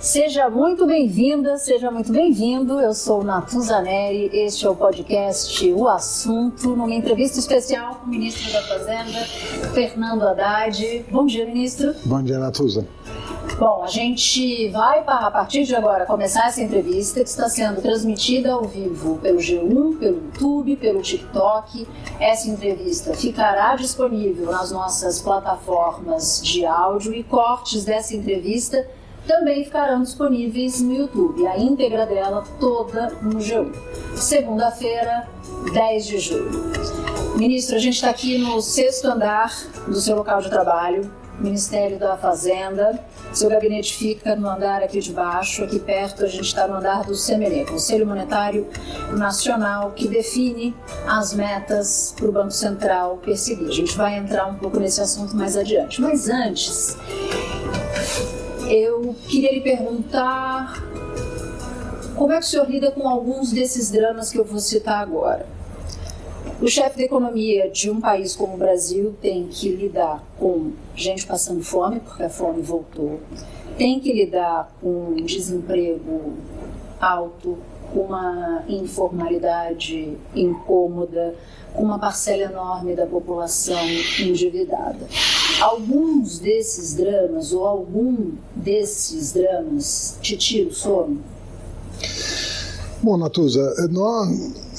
Seja muito bem-vinda, seja muito bem-vindo. Eu sou Natuza Neri, este é o podcast O Assunto, numa entrevista especial com o ministro da Fazenda, Fernando Haddad. Bom dia, ministro. Bom dia, Natuza. Bom, a gente vai, a partir de agora, começar essa entrevista que está sendo transmitida ao vivo pelo G1, pelo YouTube, pelo TikTok. Essa entrevista ficará disponível nas nossas plataformas de áudio e cortes dessa entrevista também ficarão disponíveis no YouTube, a íntegra dela toda no G1. Segunda-feira, 10 de julho. Ministro, a gente está aqui no 6º andar do seu local de trabalho, Ministério da Fazenda. Seu gabinete fica no andar aqui de baixo, aqui perto a gente está no andar do CMN, Conselho Monetário Nacional, que define as metas para o Banco Central perseguir. A gente vai entrar um pouco nesse assunto mais adiante. Mas antes, eu queria lhe perguntar como é que o senhor lida com alguns desses dramas que eu vou citar agora. O chefe da economia de um país como o Brasil tem que lidar com gente passando fome, porque a fome voltou, tem que lidar com desemprego alto, com uma informalidade incômoda, com uma parcela enorme da população endividada. Alguns desses dramas, ou algum desses dramas, te tira o sono? Bom, Natuza,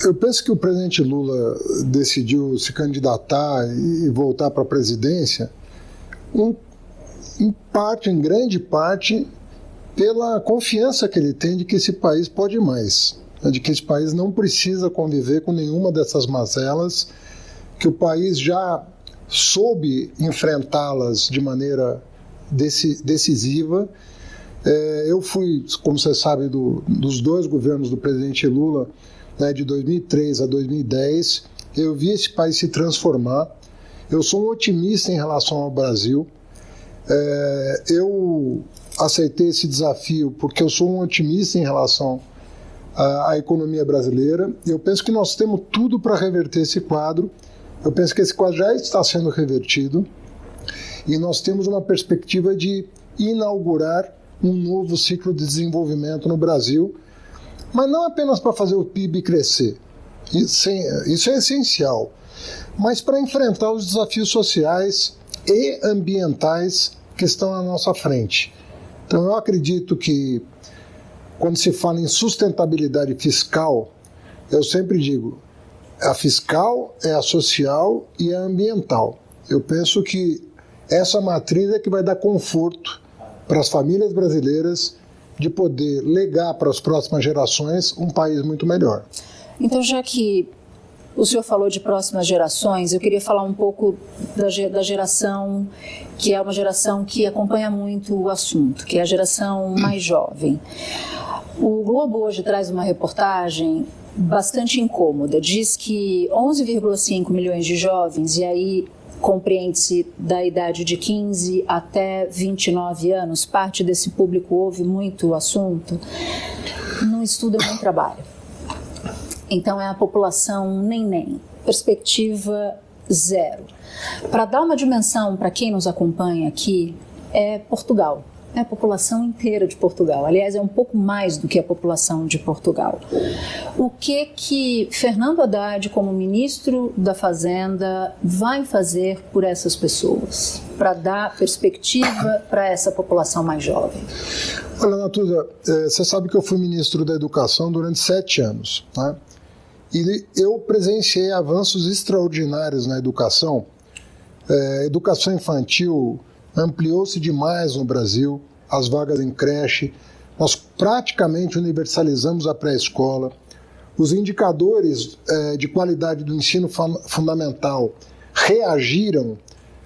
eu penso que o presidente Lula decidiu se candidatar e voltar para a presidência, em grande parte, pela confiança que ele tem de que esse país pode mais, de que esse país não precisa conviver com nenhuma dessas mazelas, que o país já soube enfrentá-las de maneira decisiva. Eu fui, como você sabe, dos dois governos do presidente Lula, né, de 2003 a 2010, eu vi esse país se transformar. Eu sou um otimista em relação ao Brasil. Eu aceitei esse desafio porque eu sou um otimista em relação à economia brasileira. Eu penso que nós temos tudo para reverter esse quadro. Eu penso que esse quadro já está sendo revertido e nós temos uma perspectiva de inaugurar um novo ciclo de desenvolvimento no Brasil, mas não apenas para fazer o PIB crescer, isso é essencial, mas para enfrentar os desafios sociais e ambientais que estão à nossa frente. Então eu acredito que quando se fala em sustentabilidade fiscal, eu sempre digo, a fiscal é a social e a ambiental. Eu penso que essa matriz é que vai dar conforto para as famílias brasileiras de poder legar para as próximas gerações um país muito melhor. Então, já que o senhor falou de próximas gerações, eu queria falar um pouco da geração que é uma geração que acompanha muito o assunto, que é a geração mais jovem. O Globo hoje traz uma reportagem bastante incômoda. Diz que 11,5 milhões de jovens, e aí compreende-se da idade de 15 até 29 anos, parte desse público ouve muito o assunto, não estuda nem trabalha. Então é a população nem, perspectiva zero. Para dar uma dimensão para quem nos acompanha aqui, é Portugal. É a população inteira de Portugal. Aliás, é um pouco mais do que a população de Portugal. O que Fernando Haddad, como ministro da Fazenda, vai fazer por essas pessoas, para dar perspectiva para essa população mais jovem? Olha, Natuza, você sabe que eu fui ministro da Educação durante 7 anos, né? E eu presenciei avanços extraordinários na educação. Educação infantil ampliou-se demais no Brasil, as vagas em creche, nós praticamente universalizamos a pré-escola, os indicadores de qualidade do ensino fundamental reagiram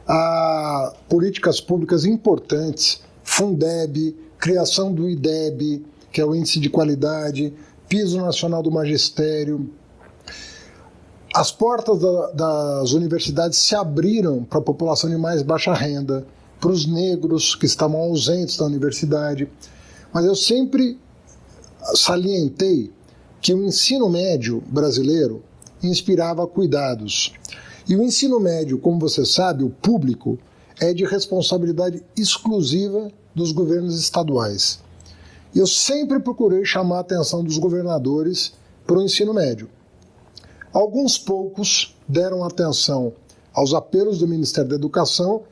a políticas públicas importantes, Fundeb, criação do IDEB, que é o Índice de Qualidade, Piso Nacional do Magistério. As portas das universidades se abriram para a população de mais baixa renda, para os negros que estavam ausentes da universidade. Mas eu sempre salientei que o ensino médio brasileiro inspirava cuidados. E o ensino médio, como você sabe, o público, é de responsabilidade exclusiva dos governos estaduais. E eu sempre procurei chamar a atenção dos governadores para o ensino médio. Alguns poucos deram atenção aos apelos do Ministério da Educação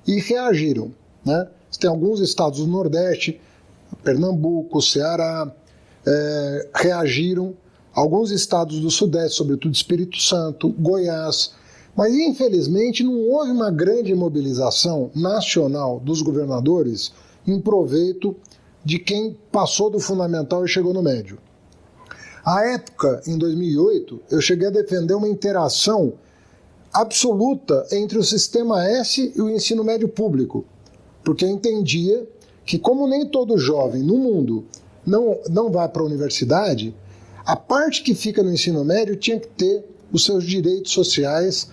e reagiram, né? Tem alguns estados do Nordeste, Pernambuco, Ceará, reagiram. Alguns estados do Sudeste, sobretudo Espírito Santo, Goiás. Mas, infelizmente, não houve uma grande mobilização nacional dos governadores em proveito de quem passou do fundamental e chegou no médio. À época, em 2008, eu cheguei a defender uma interação absoluta entre o Sistema S e o ensino médio público, porque eu entendia que, como nem todo jovem no mundo não vai para a universidade, a parte que fica no ensino médio tinha que ter os seus direitos sociais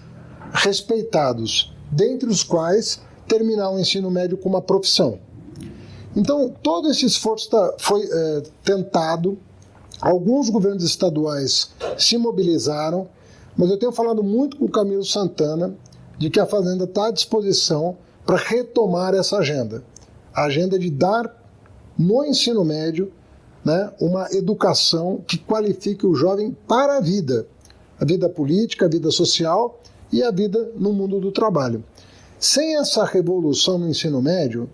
respeitados, dentre os quais terminar o ensino médio com uma profissão. Então, todo esse esforço foi tentado, alguns governos estaduais se mobilizaram, mas eu tenho falado muito com o Camilo Santana de que a Fazenda está à disposição para retomar essa agenda. A agenda de dar no ensino médio, né, uma educação que qualifique o jovem para a vida política, a vida social e a vida no mundo do trabalho. Sem essa revolução no ensino médio,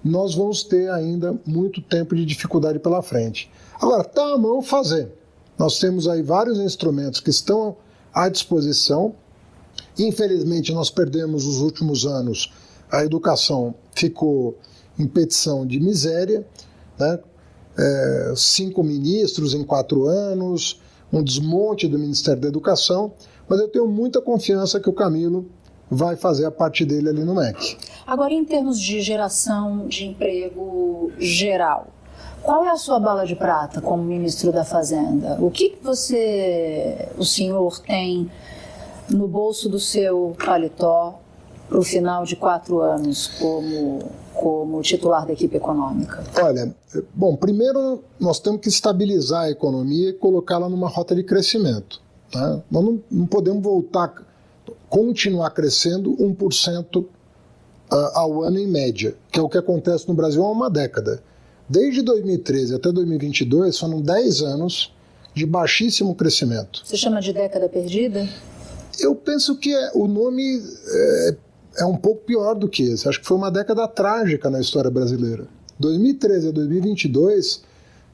nós vamos ter ainda muito tempo de dificuldade pela frente. Agora, está à mão fazer. Nós temos aí vários instrumentos que estão à disposição. Infelizmente, nós perdemos os últimos anos, a educação ficou em petição de miséria, né? 5 ministros em 4 anos, um desmonte do Ministério da Educação, mas eu tenho muita confiança que o Camilo vai fazer a parte dele ali no MEC. Agora, em termos de geração de emprego geral, qual é a sua bala de prata como ministro da Fazenda? O que o senhor tem no bolso do seu paletó para o final de 4 anos como titular da equipe econômica? Olha, bom, primeiro nós temos que estabilizar a economia e colocá-la numa rota de crescimento. Tá? Nós não podemos continuar crescendo 1% ao ano em média, que é o que acontece no Brasil há uma década. Desde 2013 até 2022 foram 10 anos de baixíssimo crescimento. Você chama de década perdida? Eu penso que o nome é um pouco pior do que esse. Acho que foi uma década trágica na história brasileira. 2013 a 2022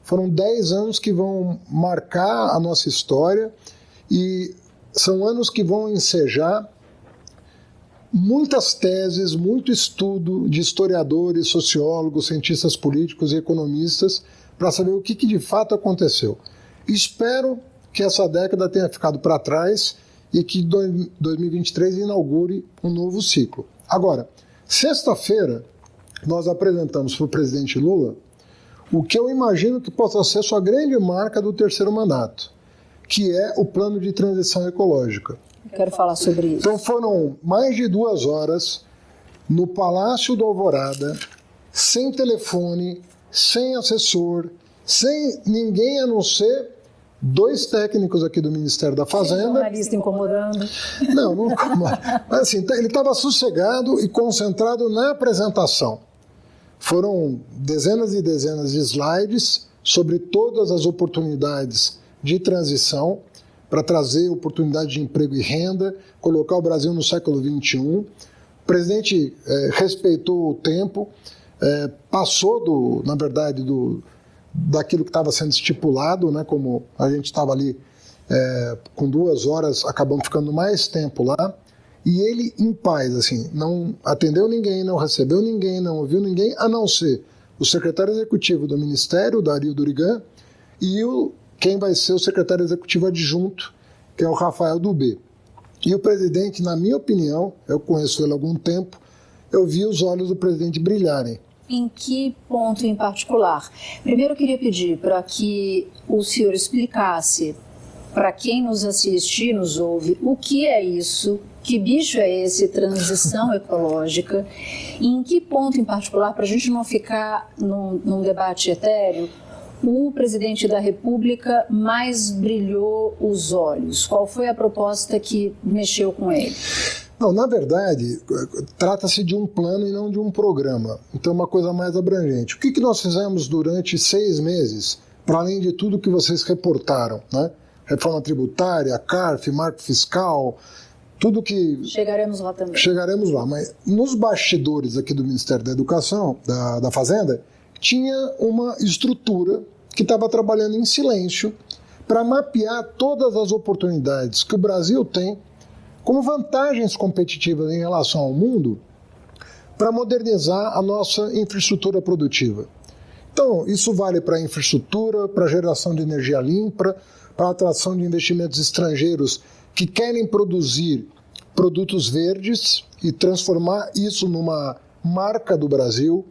foram 10 anos que vão marcar a nossa história e são anos que vão ensejar muitas teses, muito estudo de historiadores, sociólogos, cientistas políticos e economistas para saber o que de fato aconteceu. Espero que essa década tenha ficado para trás e que 2023 inaugure um novo ciclo. Agora, sexta-feira, nós apresentamos para o presidente Lula o que eu imagino que possa ser sua grande marca do 3º mandato, que é o plano de transição ecológica. Quero falar sobre isso. Então foram mais de 2 horas no Palácio do Alvorada, sem telefone, sem assessor, sem ninguém a não ser 2 técnicos aqui do Ministério da Fazenda. Sem jornalista incomodando. Não incomoda. Mas assim, ele estava sossegado e concentrado na apresentação. Foram dezenas e dezenas de slides sobre todas as oportunidades de transição para trazer oportunidade de emprego e renda, colocar o Brasil no século XXI. O presidente respeitou o tempo, passou, na verdade, daquilo que estava sendo estipulado, né, como a gente estava ali com 2 horas, acabamos ficando mais tempo lá, e ele em paz, assim, não atendeu ninguém, não recebeu ninguém, não ouviu ninguém, a não ser o secretário executivo do Ministério, Dario Durigan, e quem vai ser o secretário executivo adjunto, que é o Rafael Dubé. E o presidente, na minha opinião, eu conheço ele há algum tempo, eu vi os olhos do presidente brilharem. Em que ponto em particular? Primeiro eu queria pedir para que o senhor explicasse para quem nos assiste e nos ouve o que é isso, que bicho é esse, transição ecológica, e em que ponto em particular, para a gente não ficar num debate etéreo, o presidente da República mais brilhou os olhos? Qual foi a proposta que mexeu com ele? Não, na verdade, trata-se de um plano e não de um programa. Então, é uma coisa mais abrangente. O que nós fizemos durante 6 meses, para além de tudo que vocês reportaram, né? Reforma tributária, CARF, marco fiscal, tudo que... Chegaremos lá também. Chegaremos lá, mas nos bastidores aqui do Ministério da Educação, da Fazenda, tinha uma estrutura que estava trabalhando em silêncio para mapear todas as oportunidades que o Brasil tem como vantagens competitivas em relação ao mundo para modernizar a nossa infraestrutura produtiva. Então, isso vale para a infraestrutura, para a geração de energia limpa, para a atração de investimentos estrangeiros que querem produzir produtos verdes e transformar isso numa marca do Brasil,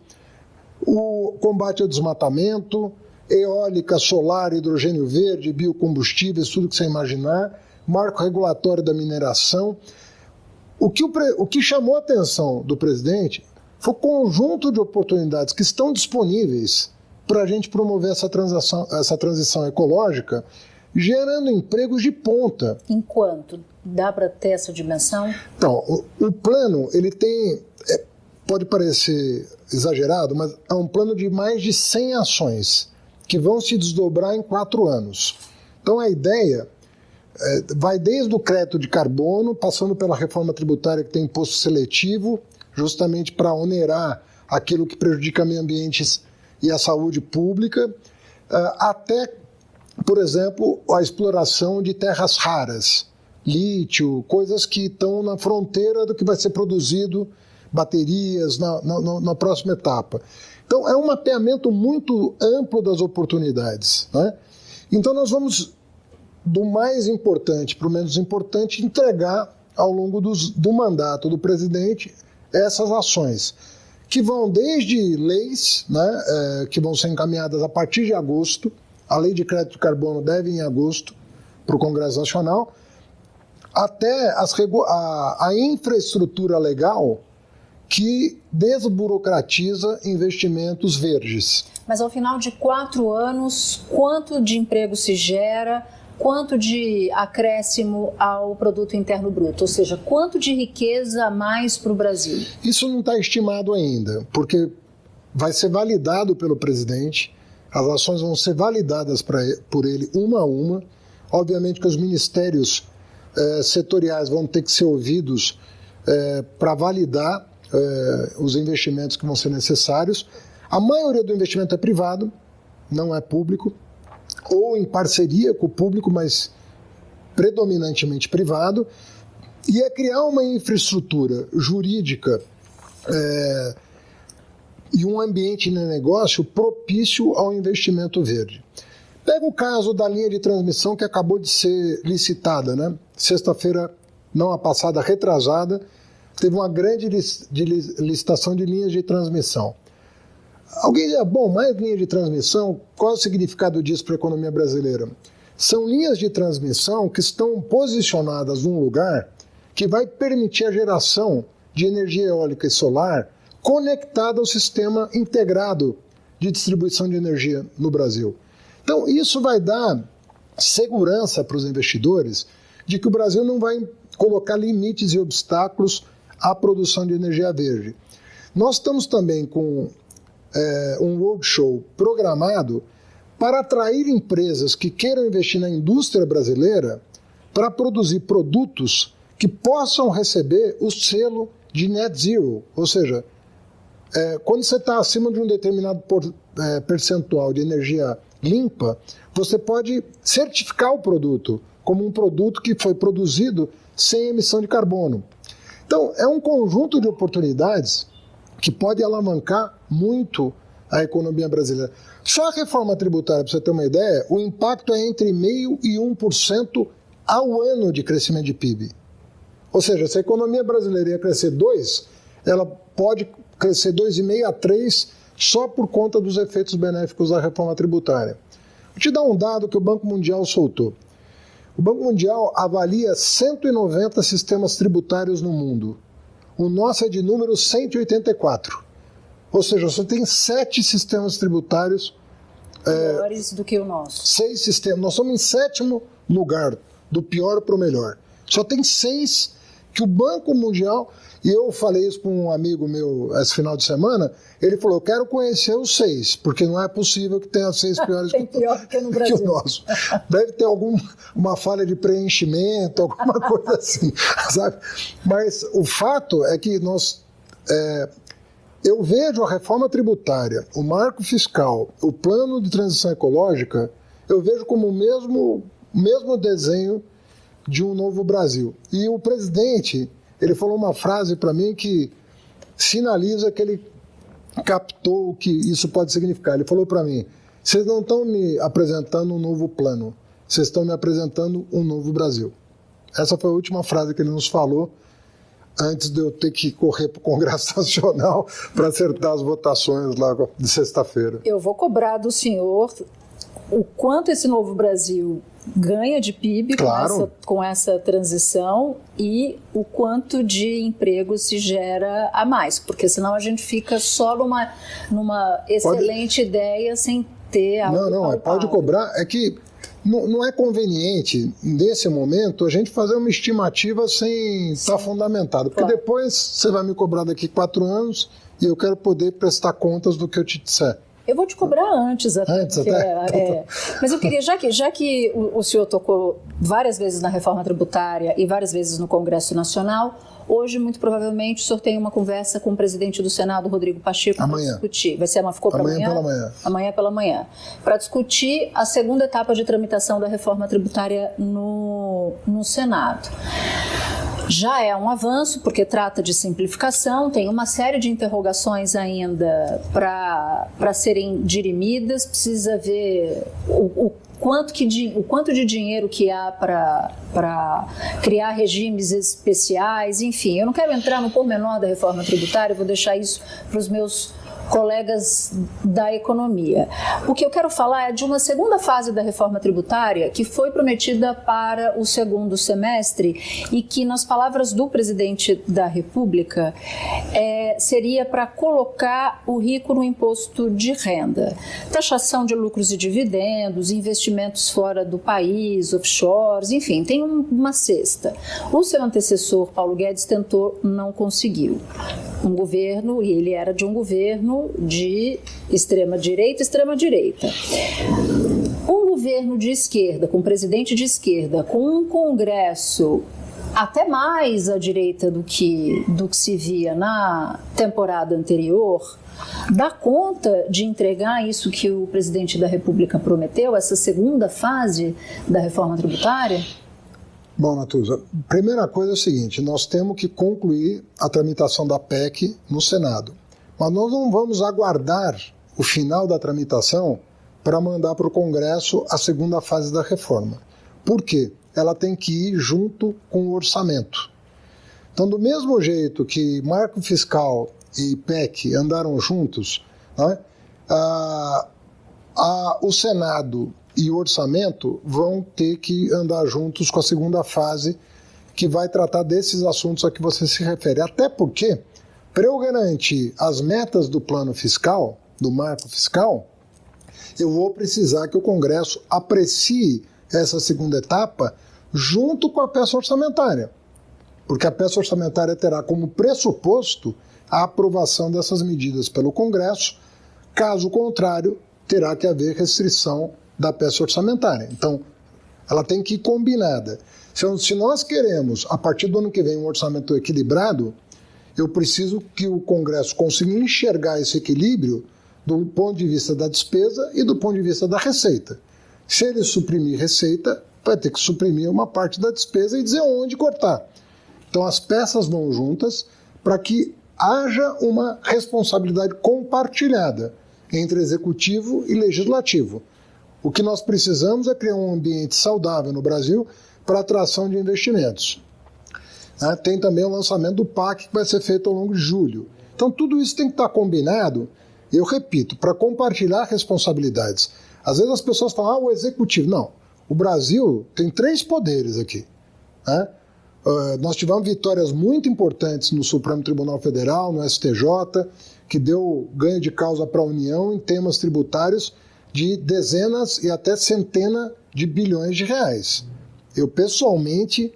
o combate ao desmatamento, eólica, solar, hidrogênio verde, biocombustíveis, tudo que você imaginar, marco regulatório da mineração. O que chamou a atenção do presidente foi o conjunto de oportunidades que estão disponíveis para a gente promover essa transição ecológica, gerando empregos de ponta. Enquanto? Dá para ter essa dimensão? Então, o plano, ele tem, pode parecer exagerado, mas é um plano de mais de 100 ações que vão se desdobrar em 4 anos. Então, a ideia vai desde o crédito de carbono, passando pela reforma tributária que tem imposto seletivo, justamente para onerar aquilo que prejudica o meio ambiente e a saúde pública, até, por exemplo, a exploração de terras raras, lítio, coisas que estão na fronteira do que vai ser produzido, baterias, na próxima etapa. Então, é um mapeamento muito amplo das oportunidades, né? Então, nós vamos, do mais importante para o menos importante, entregar ao longo do mandato do presidente essas ações, que vão desde leis, né, que vão ser encaminhadas a partir de agosto. A lei de crédito de carbono deve ir em agosto para o Congresso Nacional, até a infraestrutura legal que desburocratiza investimentos verdes. Mas ao final de 4 anos, quanto de emprego se gera, quanto de acréscimo ao produto interno bruto? Ou seja, quanto de riqueza a mais para o Brasil? Isso não está estimado ainda, porque vai ser validado pelo presidente, as ações vão ser validadas por ele uma a uma. Obviamente que os ministérios setoriais vão ter que ser ouvidos para validar os investimentos que vão ser necessários. A maioria do investimento é privado, não é público, ou em parceria com o público, mas predominantemente privado, e é criar uma infraestrutura jurídica e um ambiente de negócio propício ao investimento verde. Pega o caso da linha de transmissão que acabou de ser licitada, né? Sexta-feira, não a passada, retrasada, teve uma grande licitação de linhas de transmissão. Alguém diz, bom, mais linha de transmissão, qual é o significado disso para a economia brasileira? São linhas de transmissão que estão posicionadas num lugar que vai permitir a geração de energia eólica e solar conectada ao sistema integrado de distribuição de energia no Brasil. Então, isso vai dar segurança para os investidores de que o Brasil não vai colocar limites e obstáculos à produção de energia verde. Nós estamos também com um roadshow programado para atrair empresas que queiram investir na indústria brasileira para produzir produtos que possam receber o selo de Net Zero, ou seja, quando você está acima de um determinado percentual de energia limpa, você pode certificar o produto como um produto que foi produzido sem emissão de carbono. Então, é um conjunto de oportunidades que pode alavancar muito a economia brasileira. Só a reforma tributária, para você ter uma ideia, o impacto é entre 0,5% e 1% ao ano de crescimento de PIB. Ou seja, se a economia brasileira ia crescer 2%, ela pode crescer 2,5% a 3% só por conta dos efeitos benéficos da reforma tributária. Vou te dar um dado que o Banco Mundial soltou. O Banco Mundial avalia 190 sistemas tributários no mundo. O nosso é de número 184. Ou seja, só tem 7 sistemas tributários melhores do que o nosso. 6 sistemas. Nós estamos em 7º lugar, do pior para o melhor. Só tem 6 que o Banco Mundial, e eu falei isso para um amigo meu esse final de semana, ele falou, eu quero conhecer os 6, porque não é possível que tenha 6 piores Tem pior que no Brasil. que o nosso. Deve ter uma falha de preenchimento, alguma coisa assim, sabe? Mas o fato é que eu vejo a reforma tributária, o marco fiscal, o plano de transição ecológica, eu vejo como o mesmo desenho de um novo Brasil. E o presidente, ele falou uma frase para mim que sinaliza que ele captou o que isso pode significar. Ele falou para mim, vocês não estão me apresentando um novo plano, vocês estão me apresentando um novo Brasil. Essa foi a última frase que ele nos falou, antes de eu ter que correr para o Congresso Nacional para acertar as votações lá de sexta-feira. Eu vou cobrar do senhor o quanto esse novo Brasil ganha de PIB, claro, com essa transição, e o quanto de emprego se gera a mais, porque senão a gente fica só numa excelente ideia sem ter algo Não, pode cobrar. É que não é conveniente, nesse momento, a gente fazer uma estimativa sem estar fundamentado, porque depois você vai me cobrar daqui 4 anos e eu quero poder prestar contas do que eu te disser. Eu vou te cobrar antes até. Mas eu queria, já que o senhor tocou várias vezes na reforma tributária e várias vezes no Congresso Nacional, hoje, muito provavelmente, o senhor tem uma conversa com o presidente do Senado, Rodrigo Pacheco, para discutir. Ficou para amanhã? Pela manhã. Amanhã pela manhã. Para discutir a segunda etapa de tramitação da reforma tributária no Senado. Já é um avanço, porque trata de simplificação, tem uma série de interrogações ainda para serem dirimidas, precisa ver o quanto de dinheiro que há para criar regimes especiais, enfim. Eu não quero entrar no pormenor da reforma tributária, vou deixar isso para os meus colegas da economia. O que eu quero falar é de uma segunda fase da reforma tributária que foi prometida para o segundo semestre e que, nas palavras do presidente da República, seria para colocar o rico no imposto de renda. Taxação de lucros e dividendos, investimentos fora do país, offshores, enfim, tem uma cesta. O seu antecessor, Paulo Guedes, tentou, não conseguiu. Um governo, e ele era de um governo de extrema-direita. Um governo de esquerda, com um presidente de esquerda, com um Congresso até mais à direita do que se via na temporada anterior, dá conta de entregar isso que o presidente da República prometeu, essa segunda fase da reforma tributária? Bom, Natuza, primeira coisa é o seguinte, nós temos que concluir a tramitação da PEC no Senado. Mas nós não vamos aguardar o final da tramitação para mandar para o Congresso a segunda fase da reforma. Por quê? Ela tem que ir junto com o orçamento. Então, do mesmo jeito que marco fiscal e PEC andaram juntos, né, o Senado e o orçamento vão ter que andar juntos com a segunda fase, que vai tratar desses assuntos a que você se refere. Até porque, para eu garantir as metas do plano fiscal, do marco fiscal, eu vou precisar que o Congresso aprecie essa segunda etapa junto com a peça orçamentária. Porque a peça orçamentária terá como pressuposto a aprovação dessas medidas pelo Congresso, caso contrário, terá que haver restrição da peça orçamentária. Então, ela tem que ir combinada. Se nós queremos, a partir do ano que vem, um orçamento equilibrado, eu preciso que o Congresso consiga enxergar esse equilíbrio do ponto de vista da despesa e do ponto de vista da receita. Se ele suprimir receita, vai ter que suprimir uma parte da despesa e dizer onde cortar. Então, as peças vão juntas para que haja uma responsabilidade compartilhada entre executivo e legislativo. O que nós precisamos é criar um ambiente saudável no Brasil para atração de investimentos. Tem também o lançamento do PAC, que vai ser feito ao longo de julho. Então, tudo isso tem que estar combinado, eu repito, para compartilhar responsabilidades. Às vezes as pessoas falam, o executivo. Não, o Brasil tem 3 poderes aqui. Nós tivemos vitórias muito importantes no Supremo Tribunal Federal, no STJ, que deu ganho de causa para a União em temas tributários de dezenas e até centenas de bilhões de reais. Eu, pessoalmente,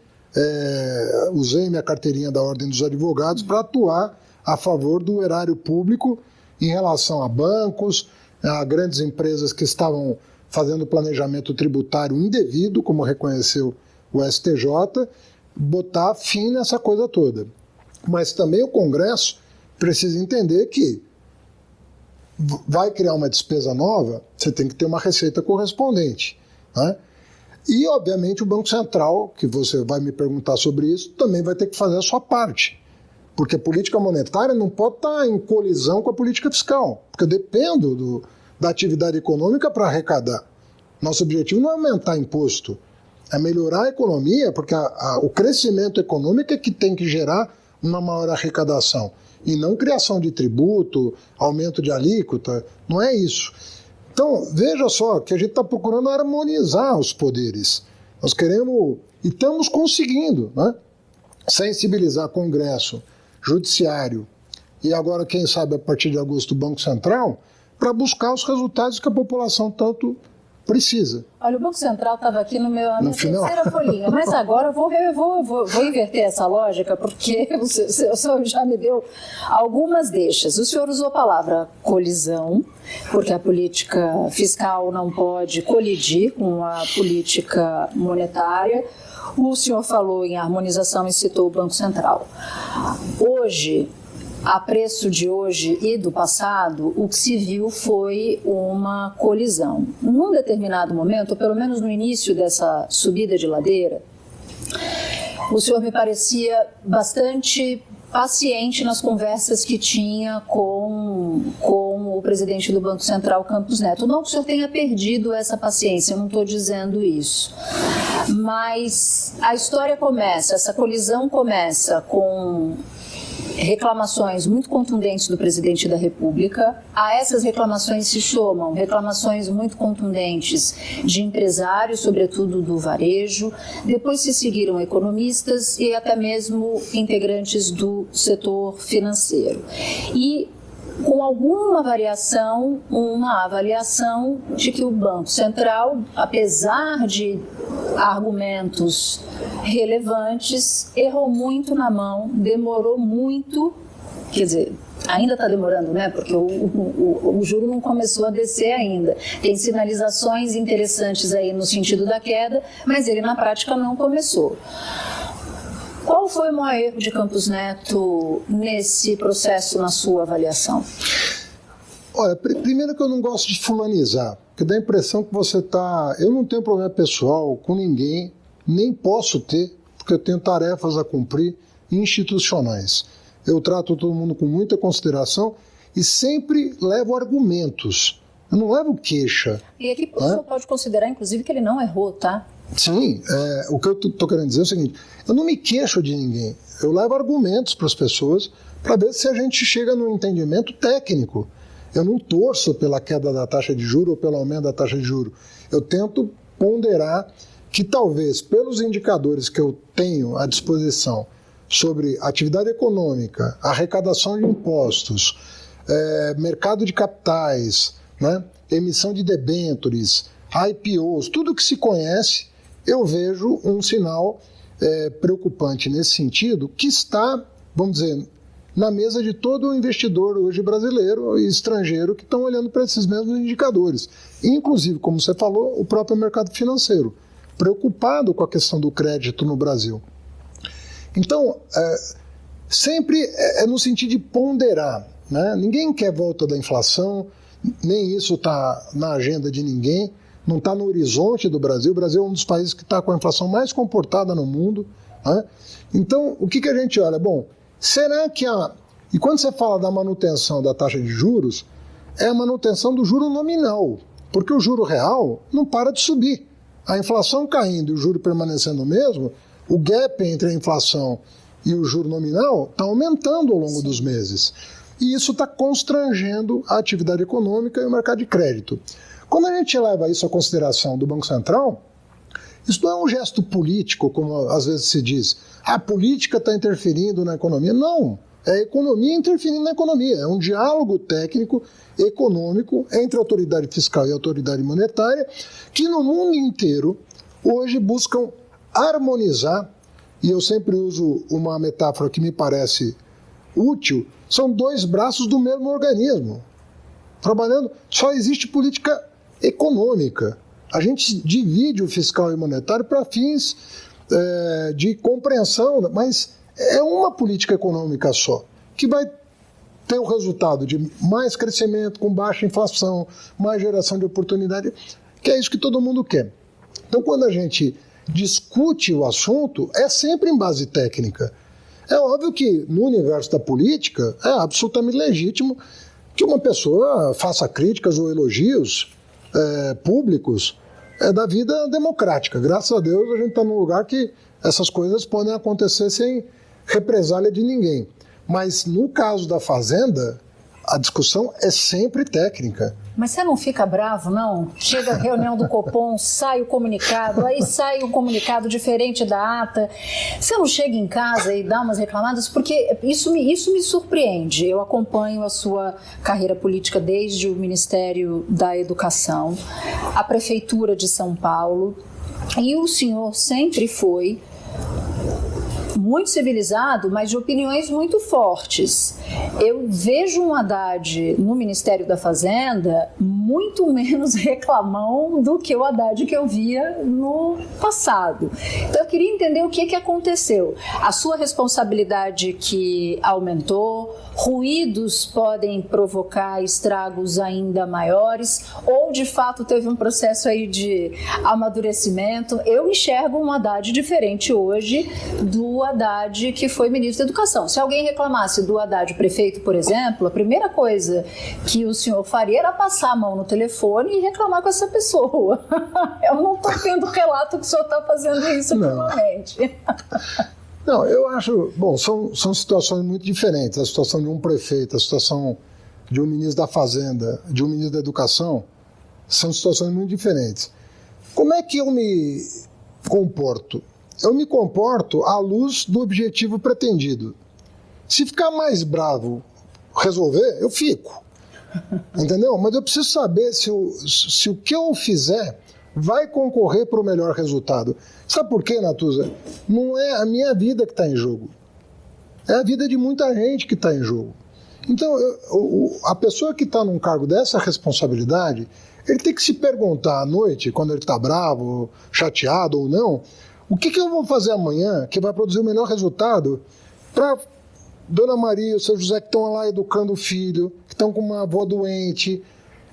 usei minha carteirinha da Ordem dos Advogados para atuar a favor do erário público em relação a bancos, a grandes empresas que estavam fazendo planejamento tributário indevido, como reconheceu o STJ, botar fim nessa coisa toda. Mas também o Congresso precisa entender que vai criar uma despesa nova, você tem que ter uma receita correspondente, né? E, obviamente, o Banco Central, que você vai me perguntar sobre isso, também vai ter que fazer a sua parte. Porque a política monetária não pode estar em colisão com a política fiscal, porque eu dependo da atividade econômica para arrecadar. Nosso objetivo não é aumentar imposto, é melhorar a economia, porque o crescimento econômico é que tem que gerar uma maior arrecadação, e não criação de tributo, aumento de alíquota, não é isso. Então, veja só que a gente está procurando harmonizar os poderes. Nós queremos, e estamos conseguindo, né, sensibilizar Congresso, Judiciário e agora, quem sabe, a partir de agosto, o Banco Central, para buscar os resultados que a população tanto precisa. Olha, o Banco Central estava aqui na minha terceira folhinha, mas agora eu vou inverter essa lógica, porque o senhor já me deu algumas deixas. O senhor usou a palavra colisão, porque a política fiscal não pode colidir com a política monetária. O senhor falou em harmonização e citou o Banco Central. Hoje, a preço de hoje e do passado, o que se viu foi uma colisão. Num determinado momento, ou pelo menos no início dessa subida de ladeira, o senhor me parecia bastante paciente nas conversas que tinha com o presidente do Banco Central, Campos Neto. Não que o senhor tenha perdido essa paciência, eu não estou dizendo isso. Mas a história começa, essa colisão começa com reclamações muito contundentes do presidente da República. A essas reclamações se somam reclamações muito contundentes de empresários, sobretudo do varejo. Depois se seguiram economistas e até mesmo integrantes do setor financeiro. E com alguma variação, uma avaliação de que o Banco Central, apesar de argumentos relevantes, errou muito na mão, demorou muito, quer dizer, ainda está demorando, né? Porque o juro não começou a descer ainda. Tem sinalizações interessantes aí no sentido da queda, mas ele na prática não começou. Qual foi o maior erro de Campos Neto nesse processo, na sua avaliação? Olha, primeiro que eu não gosto de fulanizar, porque dá a impressão que você está... Eu não tenho problema pessoal com ninguém, nem posso ter, porque eu tenho tarefas a cumprir institucionais. Eu trato todo mundo com muita consideração e sempre levo argumentos. Eu não levo queixa. E aqui o senhor pode considerar, inclusive, que ele não errou, tá? Sim, o que eu estou querendo dizer é o seguinte: eu não me queixo de ninguém, eu levo argumentos para as pessoas para ver se a gente chega num entendimento técnico. Eu não torço pela queda da taxa de juros ou pelo aumento da taxa de juros. Eu tento ponderar que talvez pelos indicadores que eu tenho à disposição sobre atividade econômica, arrecadação de impostos, mercado de capitais, né, emissão de debêntures, IPOs, tudo que se conhece, eu vejo um sinal preocupante nesse sentido, que está, vamos dizer, na mesa de todo investidor hoje brasileiro e estrangeiro que estão olhando para esses mesmos indicadores. Inclusive, como você falou, o próprio mercado financeiro, preocupado com a questão do crédito no Brasil. Então, sempre é no sentido de ponderar, né? Ninguém quer volta da inflação, nem isso está na agenda de ninguém, não está no horizonte do Brasil. O Brasil é um dos países que está com a inflação mais comportada no mundo, né? Então, o que a gente olha? Bom, será que E quando você fala da manutenção da taxa de juros, é a manutenção do juro nominal, porque o juro real não para de subir. A inflação caindo e o juro permanecendo o mesmo, o gap entre a inflação e o juro nominal está aumentando ao longo dos meses. E isso está constrangendo a atividade econômica e o mercado de crédito. Quando a gente leva isso à consideração do Banco Central, isso não é um gesto político, como às vezes se diz. A política está interferindo na economia. Não, é a economia interferindo na economia. É um diálogo técnico, econômico, entre a autoridade fiscal e a autoridade monetária, que no mundo inteiro hoje buscam harmonizar e eu sempre uso uma metáfora que me parece útil, são dois braços do mesmo organismo. Trabalhando, só existe política econômica. A gente divide o fiscal e o monetário para fins de compreensão, mas é uma política econômica só, que vai ter o resultado de mais crescimento, com baixa inflação, mais geração de oportunidade, que é isso que todo mundo quer. Então, quando a gente discute o assunto, é sempre em base técnica. É óbvio que, no universo da política, é absolutamente legítimo que uma pessoa faça críticas ou elogios públicos da vida democrática. Graças a Deus, a gente está num lugar que essas coisas podem acontecer sem represália de ninguém. Mas, no caso da Fazenda, a discussão é sempre técnica. Mas você não fica bravo, não? Chega a reunião do Copom, sai o comunicado, aí sai um comunicado diferente da ata. Você não chega em casa e dá umas reclamadas? Porque isso me surpreende. Eu acompanho a sua carreira política desde o Ministério da Educação, a Prefeitura de São Paulo, e o senhor sempre foi muito civilizado, mas de opiniões muito fortes. Eu vejo um Haddad no Ministério da Fazenda muito menos reclamão do que o Haddad que eu via no passado. Então eu queria entender o que aconteceu. A sua responsabilidade que aumentou, ruídos podem provocar estragos ainda maiores, ou de fato teve um processo aí de amadurecimento. Eu enxergo um Haddad diferente hoje do Haddad que foi ministro da Educação. Se alguém reclamasse do Haddad prefeito, por exemplo, a primeira coisa que o senhor faria era passar a mão no telefone e reclamar com essa pessoa. Eu não estou tendo relato que o senhor está fazendo isso ultimamente. Não, eu acho... Bom, são situações muito diferentes. A situação de um prefeito, a situação de um ministro da Fazenda, de um ministro da Educação, são situações muito diferentes. Como é que eu me comporto? Eu me comporto à luz do objetivo pretendido. Se ficar mais bravo resolver, eu fico. Entendeu? Mas eu preciso saber se o que eu fizer vai concorrer para o melhor resultado. Sabe por quê, Natuza? Não é a minha vida que está em jogo. É a vida de muita gente que está em jogo. Então, a pessoa que está num cargo dessa responsabilidade, ele tem que se perguntar à noite, quando ele está bravo, chateado ou não, o que eu vou fazer amanhã que vai produzir o melhor resultado para Dona Maria e o seu José que estão lá educando o filho, que estão com uma avó doente.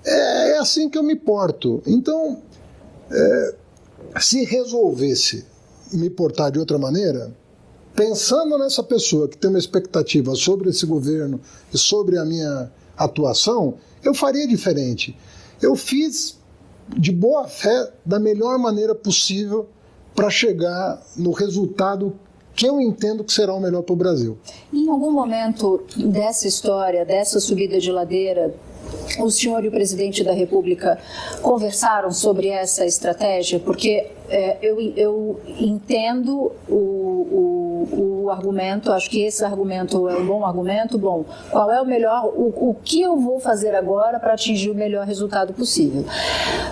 É assim que eu me porto. Então, se resolvesse me portar de outra maneira, pensando nessa pessoa que tem uma expectativa sobre esse governo e sobre a minha atuação, eu faria diferente. Eu fiz de boa fé, da melhor maneira possível, para chegar no resultado que eu entendo que será o melhor para o Brasil. Em algum momento dessa história, dessa subida de ladeira, o senhor e o presidente da República conversaram sobre essa estratégia? Porque eu entendo o argumento, acho que esse argumento é um bom argumento. Bom, qual é o melhor, o que eu vou fazer agora para atingir o melhor resultado possível?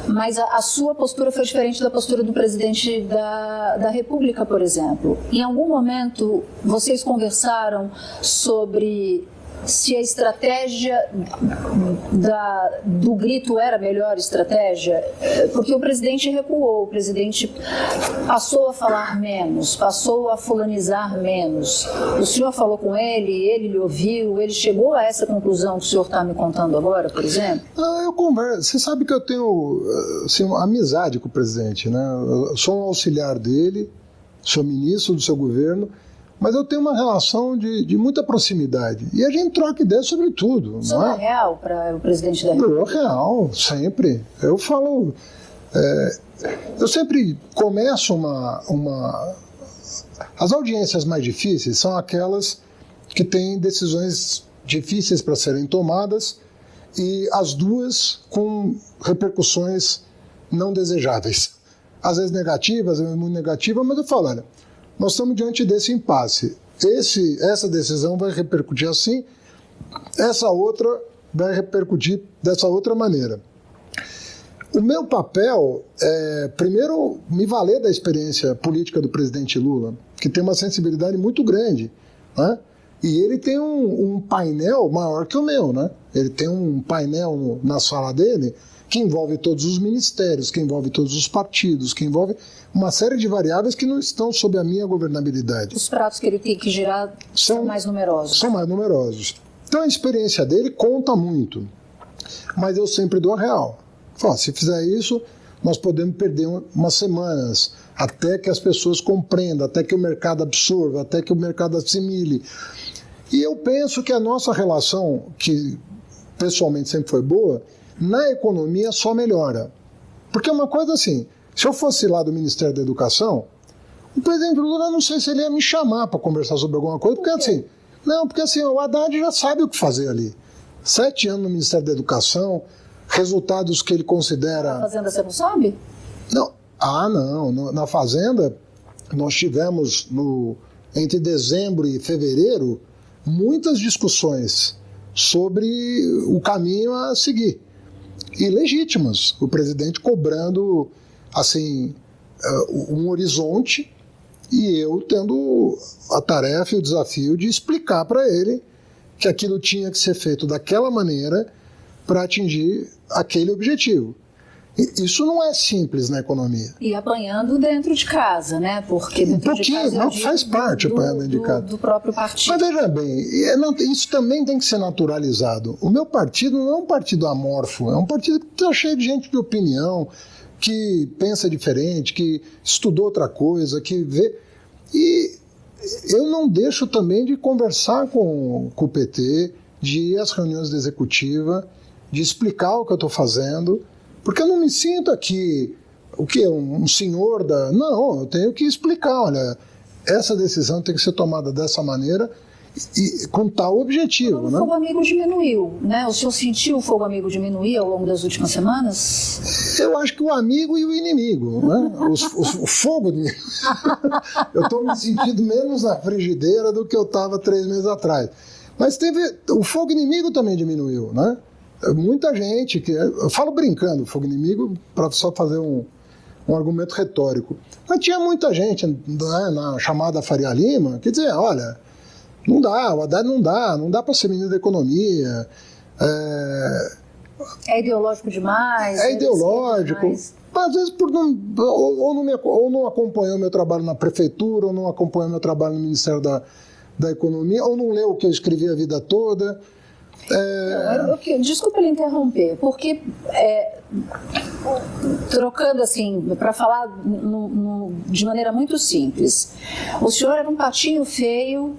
Mas a sua postura foi diferente da postura do presidente da República, por exemplo. Em algum momento, vocês conversaram sobre se a estratégia do grito era a melhor estratégia? Porque o presidente recuou, o presidente passou a falar menos, passou a fulanizar menos. O senhor falou com ele lhe ouviu, ele chegou a essa conclusão que o senhor está me contando agora, por exemplo? Eu converso. Você sabe que eu tenho assim, uma amizade com o presidente, né? Eu sou um auxiliar dele, sou ministro do seu governo, mas eu tenho uma relação de muita proximidade. E a gente troca ideias sobre tudo. Isso não é real para o presidente da República? É real, sempre. Eu falo... eu sempre começo As audiências mais difíceis são aquelas que têm decisões difíceis para serem tomadas e as duas com repercussões não desejáveis. Às vezes negativas, às vezes muito negativas, mas eu falo, olha, nós estamos diante desse impasse. Essa decisão vai repercutir assim, essa outra vai repercutir dessa outra maneira. O meu papel é, primeiro, me valer da experiência política do presidente Lula, que tem uma sensibilidade muito grande, né? E ele tem um painel maior que o meu, né? Ele tem um painel na sala dele que envolve todos os ministérios, que envolve todos os partidos, que envolve uma série de variáveis que não estão sob a minha governabilidade. Os pratos que ele tem que girar são mais numerosos. São mais numerosos. Então a experiência dele conta muito, mas eu sempre dou a real. Falo, se fizer isso, nós podemos perder umas semanas, até que as pessoas compreendam, até que o mercado absorva, até que o mercado assimile. E eu penso que a nossa relação, que pessoalmente sempre foi boa, na economia só melhora. Porque é uma coisa assim, se eu fosse lá do Ministério da Educação, o presidente Lula, não sei se ele ia me chamar para conversar sobre alguma coisa, porque assim, o Haddad já sabe o que fazer ali. 7 anos no Ministério da Educação, resultados que ele considera... Na Fazenda você não sabe? Não. Não. Na Fazenda, nós tivemos, entre dezembro e fevereiro, muitas discussões sobre o caminho a seguir. E legítimas. O presidente cobrando, assim, um horizonte e eu tendo a tarefa e o desafio de explicar para ele que aquilo tinha que ser feito daquela maneira para atingir aquele objetivo. Isso não é simples na economia. E apanhando dentro de casa, né? Porque dentro de casa não faz parte apanhar dentro de casa. Do próprio partido. Mas veja bem, isso também tem que ser naturalizado. O meu partido não é um partido amorfo, é um partido que está cheio de gente de opinião, que pensa diferente, que estudou outra coisa, que vê... E eu não deixo também de conversar com o PT, de ir às reuniões da executiva, de explicar o que eu estou fazendo, porque eu não me sinto aqui, um senhor da... Não, eu tenho que explicar, olha, essa decisão tem que ser tomada dessa maneira e com tal objetivo. O fogo amigo diminuiu, né? O senhor sentiu o fogo amigo diminuir ao longo das últimas semanas? Eu acho que o amigo e o inimigo, né? O fogo... Eu estou me sentindo menos na frigideira do que eu estava 3 meses atrás. Mas o fogo inimigo também diminuiu, né? Muita gente, eu falo brincando, fogo inimigo, para só fazer um argumento retórico. Mas tinha muita gente, né, na chamada Faria Lima que dizia, olha, não dá, o Haddad não dá para ser ministro da economia. É ideológico demais. É ideológico. Demais. Às vezes ou não acompanhou meu trabalho na prefeitura, ou não acompanhou meu trabalho no Ministério da Economia, ou não leu o que eu escrevi a vida toda. Desculpa lhe interromper, porque trocando assim, para falar de maneira muito simples, o senhor era um patinho feio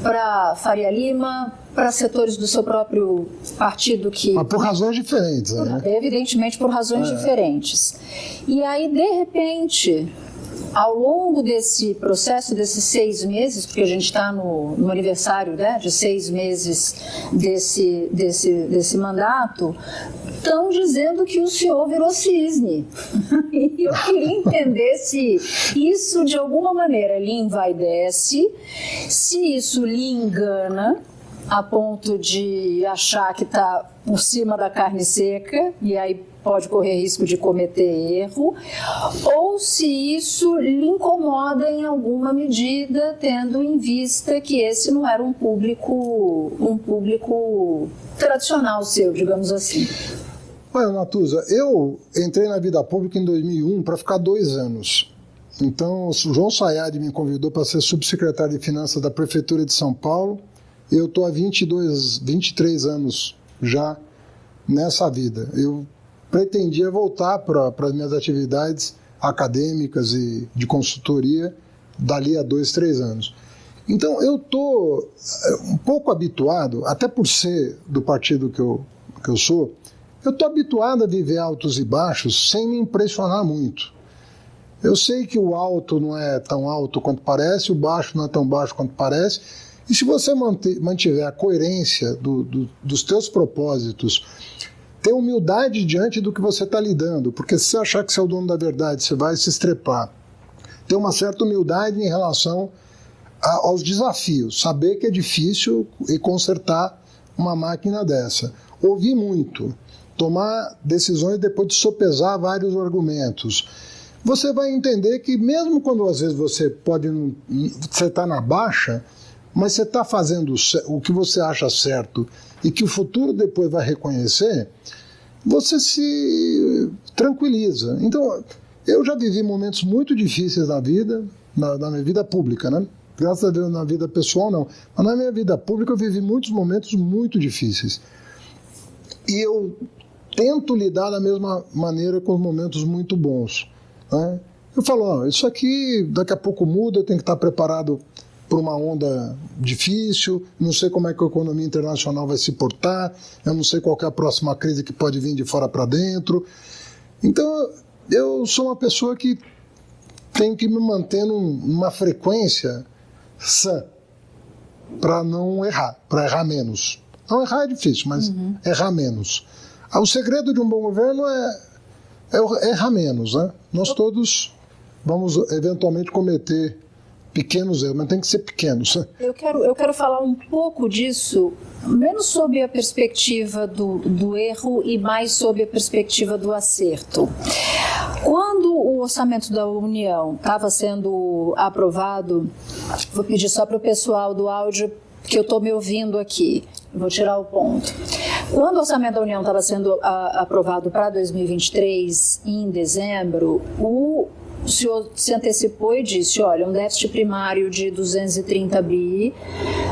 para Faria Lima, para setores do seu próprio partido que... Mas por razões diferentes, né? Evidentemente por razões diferentes. E aí, de repente... Ao longo desse processo, desses 6 meses, porque a gente está no aniversário, né, de 6 meses desse mandato, estão dizendo que o senhor virou cisne. E eu queria entender se isso, de alguma maneira, lhe envaidece, se isso lhe engana, a ponto de achar que está por cima da carne seca, e aí pode correr risco de cometer erro, ou se isso lhe incomoda em alguma medida, tendo em vista que esse não era um público tradicional seu, digamos assim. Olha, Natuza, eu entrei na vida pública em 2001 para ficar 2 anos. Então, o João Sayad me convidou para ser subsecretário de Finanças da Prefeitura de São Paulo. Eu estou há 23 anos já nessa vida. Eu pretendia voltar para as minhas atividades acadêmicas e de consultoria dali a 2, 3 anos. Então, eu estou um pouco habituado, até por ser do partido que eu sou, eu estou habituado a viver altos e baixos sem me impressionar muito. Eu sei que o alto não é tão alto quanto parece, o baixo não é tão baixo quanto parece, e se você mantiver a coerência dos teus propósitos, ter humildade diante do que você está lidando, porque se você achar que você é o dono da verdade, você vai se estrepar. Ter uma certa humildade em relação aos desafios, saber que é difícil e consertar uma máquina dessa. Ouvir muito, tomar decisões depois de sopesar vários argumentos, você vai entender que mesmo quando às vezes você está na baixa, mas você está fazendo o que você acha certo e que o futuro depois vai reconhecer, você se tranquiliza. Então, eu já vivi momentos muito difíceis na vida, na minha vida pública, né? Graças a Deus, na vida pessoal não. Mas na minha vida pública eu vivi muitos momentos muito difíceis. E eu tento lidar da mesma maneira com os momentos muito bons, né? Eu falo, isso aqui daqui a pouco muda, eu tenho que estar preparado para uma onda difícil, não sei como é que a economia internacional vai se portar, eu não sei qual que é a próxima crise que pode vir de fora para dentro. Então, eu sou uma pessoa que tenho que me manter numa frequência sã, para não errar, para errar menos. Não errar é difícil, mas errar menos. O segredo de um bom governo é errar menos, né? Nós todos vamos eventualmente cometer pequenos erros, mas tem que ser pequenos. Eu quero falar um pouco disso, menos sob a perspectiva do erro e mais sob a perspectiva do acerto. Quando o orçamento da União estava sendo aprovado, vou pedir só para o pessoal do áudio, que eu estou me ouvindo aqui, vou tirar o ponto. Quando o orçamento da União estava sendo aprovado para 2023, em dezembro, o senhor se antecipou e disse, olha, um déficit primário de 230 bi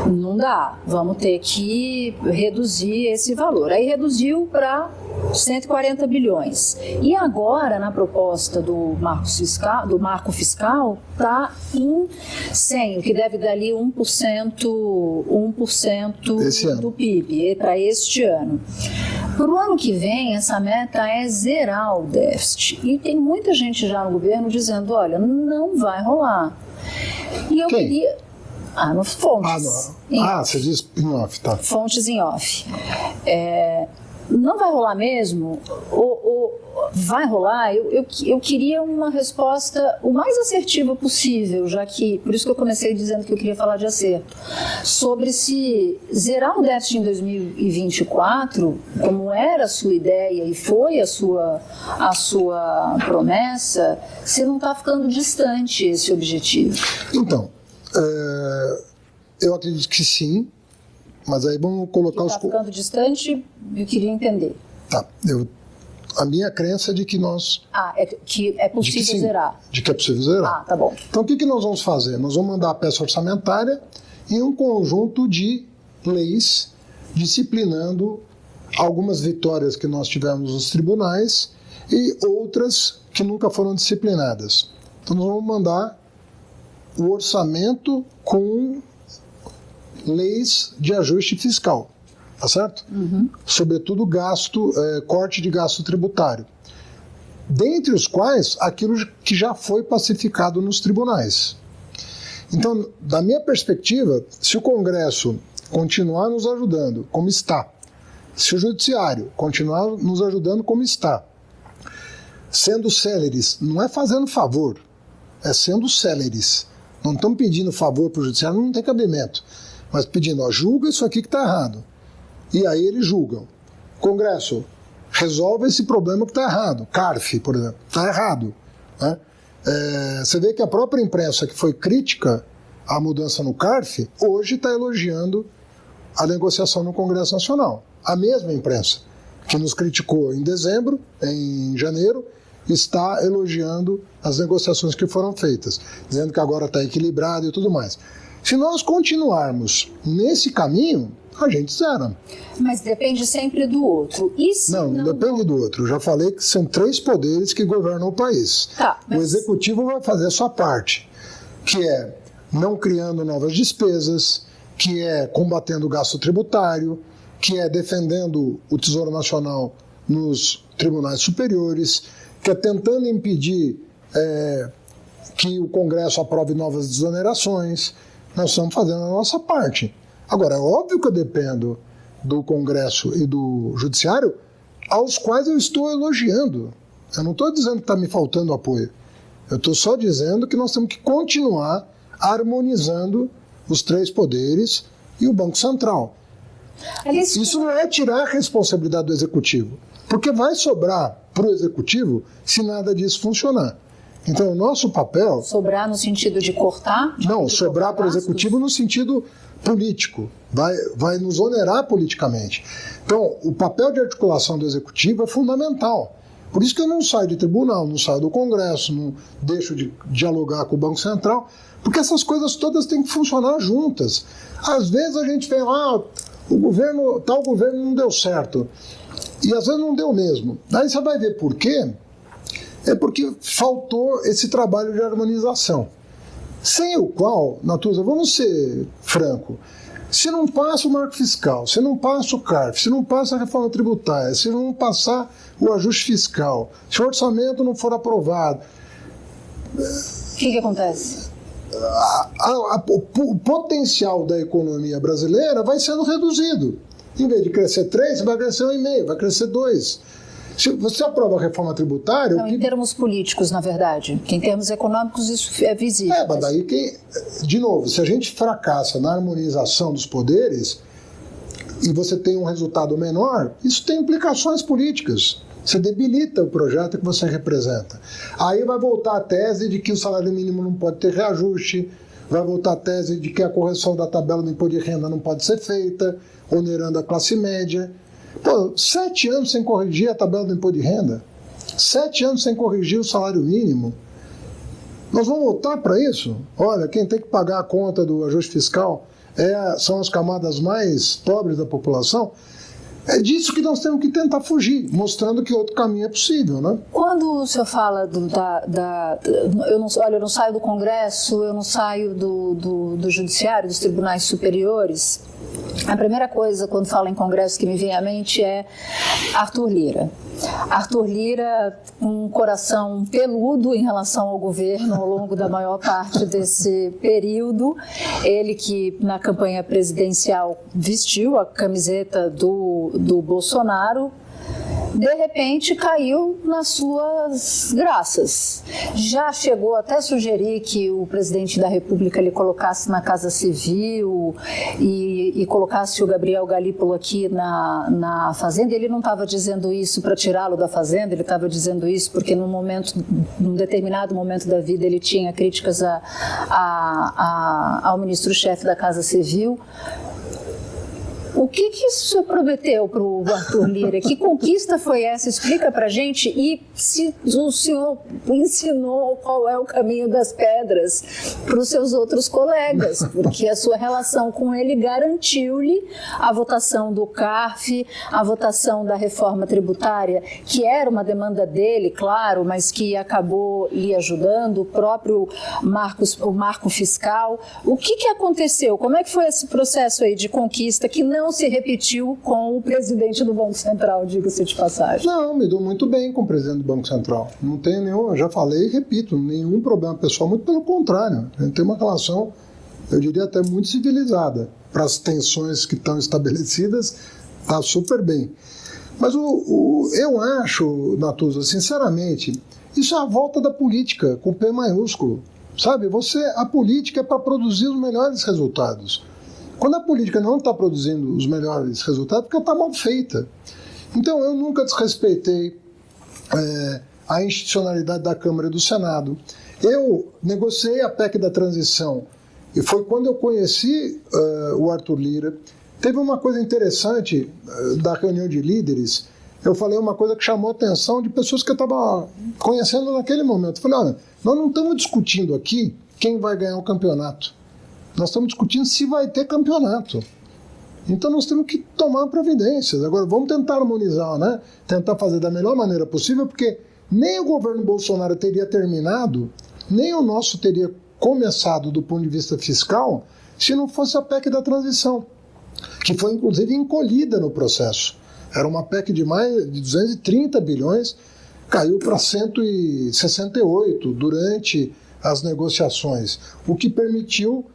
não dá, vamos ter que reduzir esse valor. Aí reduziu para 140 bilhões. E agora, na proposta do marco fiscal, está em 100, o que deve dar ali 1% do PIB para este ano. Para o ano que vem, essa meta é zerar o déficit. E tem muita gente já no governo dizendo, olha, não vai rolar. E eu queria... no Fontes. Você diz em off, tá. Fontes em off. Não vai rolar mesmo? Ou vai rolar? Eu queria uma resposta o mais assertiva possível, já que, por isso que eu comecei dizendo que eu queria falar de acerto, sobre se zerar o déficit em 2024, como era a sua ideia e foi a sua promessa, se não está ficando distante esse objetivo. Então, eu acredito que sim. Mas aí vamos colocar está ficando distante, eu queria entender. Tá, a minha crença é de que nós... que é possível zerar. De que é possível zerar. Tá bom. Então o que nós vamos fazer? Nós vamos mandar a peça orçamentária em um conjunto de leis disciplinando algumas vitórias que nós tivemos nos tribunais e outras que nunca foram disciplinadas. Então nós vamos mandar o orçamento com leis de ajuste fiscal, tá certo? Sobretudo corte de gasto tributário. Dentre os quais, aquilo que já foi pacificado nos tribunais. Então, da minha perspectiva, se o Congresso continuar nos ajudando como está, se o Judiciário continuar nos ajudando como está, sendo céleres, não é fazendo favor, é sendo céleres. Não estamos pedindo favor para o Judiciário, não tem cabimento. Mas pedindo, julga isso aqui que está errado. E aí eles julgam. Congresso, resolve esse problema que está errado. CARF, por exemplo, está errado. Né? Você vê que a própria imprensa que foi crítica à mudança no CARF, hoje está elogiando a negociação no Congresso Nacional. A mesma imprensa que nos criticou em janeiro, está elogiando as negociações que foram feitas, dizendo que agora está equilibrado e tudo mais. Se nós continuarmos nesse caminho, a gente zera. Mas depende sempre do outro. E se não depende do outro. Eu já falei que são 3 poderes que governam o país. O Executivo vai fazer a sua parte, que é não criando novas despesas, que é combatendo o gasto tributário, que é defendendo o Tesouro Nacional nos tribunais superiores, que é tentando impedir que o Congresso aprove novas desonerações. Nós estamos fazendo a nossa parte. Agora, é óbvio que eu dependo do Congresso e do Judiciário, aos quais eu estou elogiando. Eu não estou dizendo que está me faltando apoio. Eu estou só dizendo que nós temos que continuar harmonizando os 3 poderes e o Banco Central. Isso não é tirar a responsabilidade do executivo, porque vai sobrar para o executivo se nada disso funcionar. Então, o nosso papel... Sobrar no sentido de cortar? Não, sobrar para o executivo no sentido político. Vai nos onerar politicamente. Então, o papel de articulação do executivo é fundamental. Por isso que eu não saio de tribunal, não saio do Congresso, não deixo de dialogar com o Banco Central, porque essas coisas todas têm que funcionar juntas. Às vezes a gente vê lá, tal governo não deu certo. E às vezes não deu mesmo. Aí você vai ver por quê? É porque faltou esse trabalho de harmonização. Sem o qual, Natuza, vamos ser franco, se não passa o marco fiscal, se não passa o CARF, se não passa a reforma tributária, se não passar o ajuste fiscal, se o orçamento não for aprovado... O que acontece? O potencial da economia brasileira vai sendo reduzido. Em vez de crescer 3, vai crescer 1,5, vai crescer 2. Se você aprova a reforma tributária... Não, em termos políticos, na verdade. Porque em termos econômicos isso é visível. Mas daí, de novo, se a gente fracassa na harmonização dos poderes e você tem um resultado menor, isso tem implicações políticas. Você debilita o projeto que você representa. Aí vai voltar a tese de que o salário mínimo não pode ter reajuste, vai voltar a tese de que a correção da tabela do imposto de renda não pode ser feita, onerando a classe média. Pô, 7 anos sem corrigir a tabela do imposto de renda, 7 anos sem corrigir o salário mínimo. Nós vamos voltar para isso? Olha, quem tem que pagar a conta do ajuste fiscal são as camadas mais pobres da população. É disso que nós temos que tentar fugir, mostrando que outro caminho é possível, né? Quando o senhor fala eu não saio do Congresso, eu não saio do Judiciário, dos tribunais superiores, a primeira coisa quando fala em Congresso que me vem à mente é Arthur Lira. Arthur Lira, um coração peludo em relação ao governo ao longo da maior parte desse período, ele que na campanha presidencial vestiu a camiseta do Bolsonaro, de repente caiu nas suas graças. Já chegou até a sugerir que o presidente da República lhe colocasse na Casa Civil e colocasse o Gabriel Galípolo aqui na Fazenda. Ele não estava dizendo isso para tirá-lo da Fazenda, ele estava dizendo isso porque num determinado momento da vida ele tinha críticas ao ministro-chefe da Casa Civil. O que isso prometeu para o Arthur Lira? Que conquista foi essa? Explica para a gente. E se o senhor ensinou qual é o caminho das pedras para os seus outros colegas, porque a sua relação com ele garantiu-lhe a votação do CARF, a votação da reforma tributária, que era uma demanda dele, claro, mas que acabou lhe ajudando, o próprio marco fiscal. O que aconteceu? Como é que foi esse processo aí de conquista que não se repetiu com o presidente do Banco Central, diga-se de passagem? Não, me dou muito bem com o presidente do Banco Central. Não tem nenhum, eu já falei e repito, nenhum problema pessoal, muito pelo contrário. A gente tem uma relação, eu diria até muito civilizada. Para as tensões que estão estabelecidas, está super bem. Mas eu acho, Natuza, sinceramente, isso é a volta da política, com P maiúsculo. Sabe, a política é para produzir os melhores resultados. Quando a política não está produzindo os melhores resultados, porque ela está mal feita. Então, eu nunca desrespeitei a institucionalidade da Câmara e do Senado. Eu negociei a PEC da transição, e foi quando eu conheci o Arthur Lira. Teve uma coisa interessante da reunião de líderes. Eu falei uma coisa que chamou a atenção de pessoas que eu estava conhecendo naquele momento. Eu falei, olha, nós não estamos discutindo aqui quem vai ganhar o campeonato. Nós estamos discutindo se vai ter campeonato. Então nós temos que tomar providências. Agora vamos tentar harmonizar, né? Tentar fazer da melhor maneira possível, porque nem o governo Bolsonaro teria terminado, nem o nosso teria começado do ponto de vista fiscal, se não fosse a PEC da transição, que foi inclusive encolhida no processo. Era uma PEC de mais de 230 bilhões, caiu para 168 durante as negociações, o que permitiu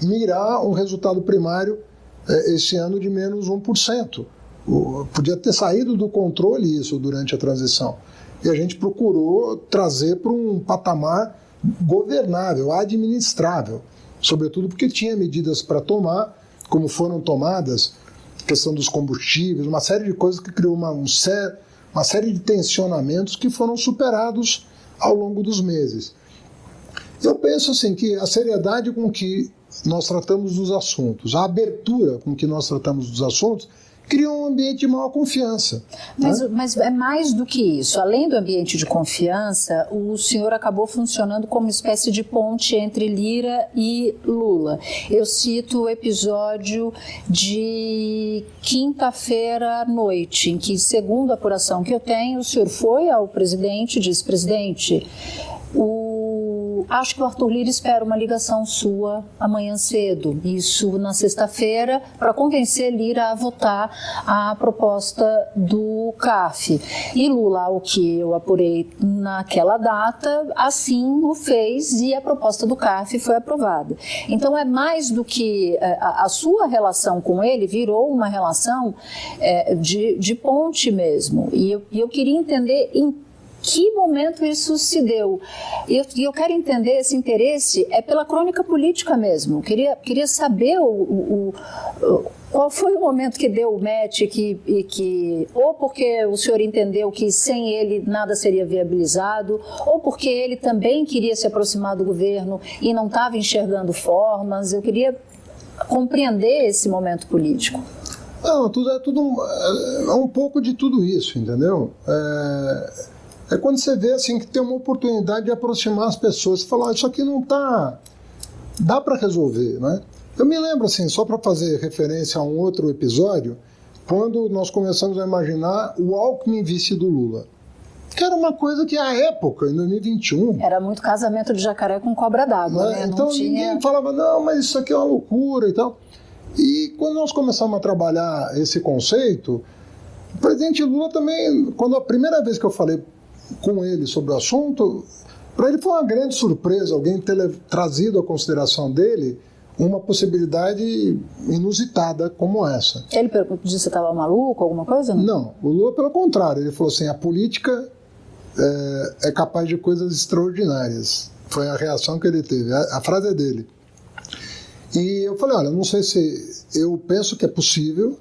mirar um resultado primário esse ano de menos 1%. Podia ter saído do controle isso durante a transição. E a gente procurou trazer para um patamar governável, administrável, sobretudo porque tinha medidas para tomar, como foram tomadas questão dos combustíveis, uma série de coisas que criou uma série de tensionamentos que foram superados ao longo dos meses. Eu penso assim que a seriedade com que nós tratamos dos assuntos, a abertura com que nós tratamos dos assuntos, cria um ambiente de maior confiança. Mas é mais do que isso. Além do ambiente de confiança, o senhor acabou funcionando como uma espécie de ponte entre Lira e Lula. Eu cito o episódio de quinta-feira à noite, em que, segundo a apuração que eu tenho, o senhor foi ao presidente e disse: presidente, acho que o Arthur Lira espera uma ligação sua amanhã cedo, isso na sexta-feira, para convencer Lira a votar a proposta do CAF. E Lula, o que eu apurei naquela data, assim o fez e a proposta do CAF foi aprovada. Então é mais do que a sua relação com ele virou uma relação de ponte mesmo. E eu queria entender em que momento isso se deu. E eu quero entender esse interesse pela crônica política mesmo. Queria saber qual foi o momento que deu o match, ou porque o senhor entendeu que sem ele nada seria viabilizado, ou porque ele também queria se aproximar do governo e não estava enxergando formas. Eu queria compreender esse momento político. Não, é um pouco de tudo isso, entendeu? É quando você vê assim, que tem uma oportunidade de aproximar as pessoas. Você fala, isso aqui não está... Dá para resolver, né? Eu me lembro, assim, só para fazer referência a um outro episódio, quando nós começamos a imaginar o Alckmin vice do Lula. Que era uma coisa que, à época, em 2021... Era muito casamento de jacaré com cobra d'água, né? Então ninguém falava, não, mas isso aqui é uma loucura e tal. E quando nós começamos a trabalhar esse conceito, o presidente Lula também, quando a primeira vez que eu falei com ele sobre o assunto, para ele foi uma grande surpresa alguém ter trazido à consideração dele uma possibilidade inusitada como essa. Ele disse que você estava maluco, alguma coisa? Não, o Lula pelo contrário, ele falou assim, a política é capaz de coisas extraordinárias. Foi a reação que ele teve, a frase é dele. E eu falei, olha, não sei se... Eu penso que é possível,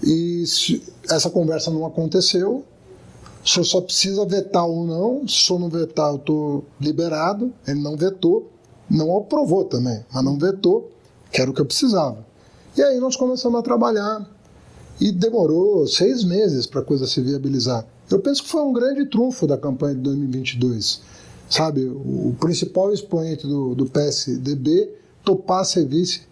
e se essa conversa não aconteceu, o senhor só precisa vetar ou não. Se o senhor não vetar, eu estou liberado. Ele não vetou, não aprovou também, mas não vetou, que era o que eu precisava. E aí nós começamos a trabalhar e demorou 6 meses para a coisa se viabilizar. Eu penso que foi um grande trunfo da campanha de 2022. Sabe, o principal expoente do PSDB topar ser vice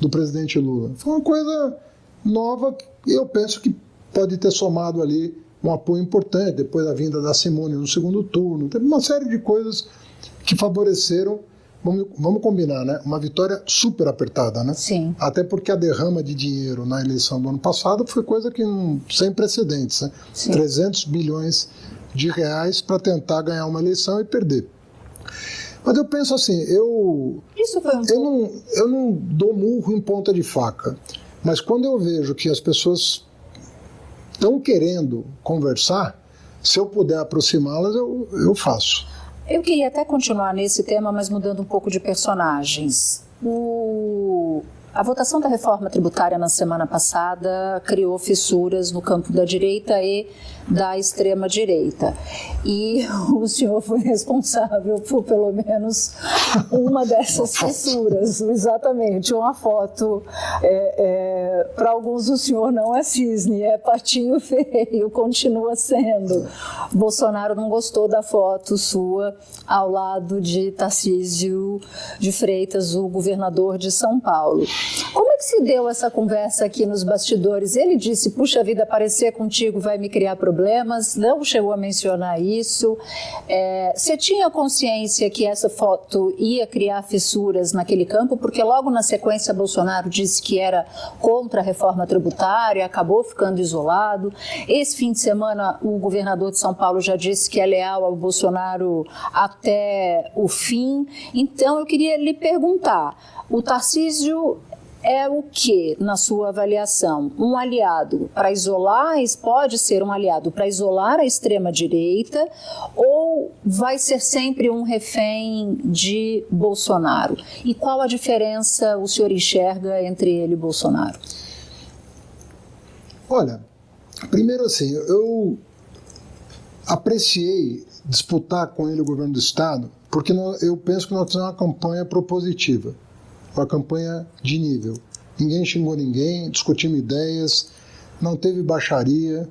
do presidente Lula. Foi uma coisa nova que eu penso que pode ter somado ali um apoio importante, depois da vinda da Simone no segundo turno. Teve uma série de coisas que favoreceram, vamos combinar, né? Uma vitória super apertada, né? Sim. Até porque a derrama de dinheiro na eleição do ano passado foi coisa que sem precedentes, né? Sim. 300 bilhões de reais para tentar ganhar uma eleição e perder. Mas eu penso assim, eu não dou murro em ponta de faca, mas quando eu vejo que as pessoas estão querendo conversar, se eu puder aproximá-las, eu faço. Eu queria até continuar nesse tema, mas mudando um pouco de personagens. A votação da reforma tributária na semana passada criou fissuras no campo da direita e da extrema-direita. E o senhor foi responsável por pelo menos uma dessas fissuras. Exatamente, uma foto. Para alguns o senhor não é cisne, é patinho feio, continua sendo. Bolsonaro não gostou da foto sua ao lado de Tarcísio de Freitas, o governador de São Paulo. Como é que se deu essa conversa aqui nos bastidores? Ele disse, puxa vida, aparecer contigo vai me criar problemas, não chegou a mencionar isso. Você tinha consciência que essa foto ia criar fissuras naquele campo? Porque logo na sequência Bolsonaro disse que era contra a reforma tributária, acabou ficando isolado. Esse fim de semana o governador de São Paulo já disse que é leal ao Bolsonaro até o fim. Então eu queria lhe perguntar, o Tarcísio é o que, na sua avaliação? Um aliado para isolar, pode ser um aliado para isolar a extrema-direita, ou vai ser sempre um refém de Bolsonaro? E qual a diferença o senhor enxerga entre ele e Bolsonaro? Olha, primeiro assim, eu apreciei disputar com ele o governo do Estado, porque eu penso que nós fizemos uma campanha propositiva, uma campanha de nível. Ninguém xingou ninguém, discutimos ideias, não teve baixaria.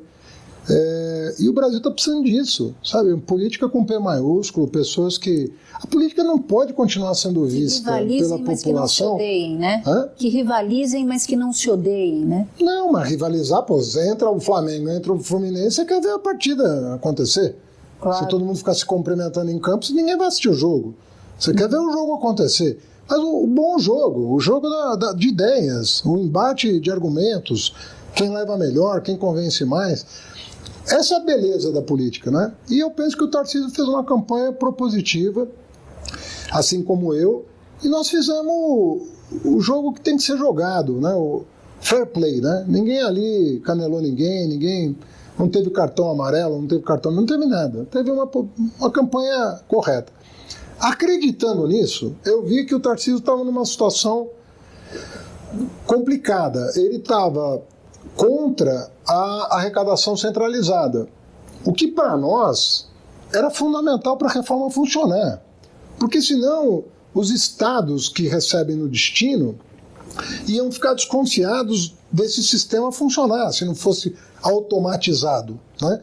E o Brasil está precisando disso, sabe? Política com P maiúsculo, pessoas que... A política não pode continuar sendo vista pela população. Mas que não se odeiem, né? Que rivalizem, mas que não se odeiem, né? Não, mas rivalizar, pô, entra o Flamengo, entra o Fluminense, você quer ver a partida acontecer. Claro. Se todo mundo ficar se cumprimentando em campo, ninguém vai assistir o jogo. Você quer ver o jogo acontecer. Mas o bom jogo, o jogo de ideias, o embate de argumentos, quem leva melhor, quem convence mais... Essa é a beleza da política, né? E eu penso que o Tarcísio fez uma campanha propositiva, assim como eu, e nós fizemos o jogo que tem que ser jogado, né? O fair play, né? Ninguém ali canelou ninguém não teve cartão amarelo, não teve nada. Teve uma campanha correta. Acreditando nisso, eu vi que o Tarcísio estava numa situação complicada. Ele estava contra a arrecadação centralizada, o que para nós era fundamental para a reforma funcionar, porque senão os estados que recebem no destino iam ficar desconfiados desse sistema funcionar, se não fosse automatizado, né?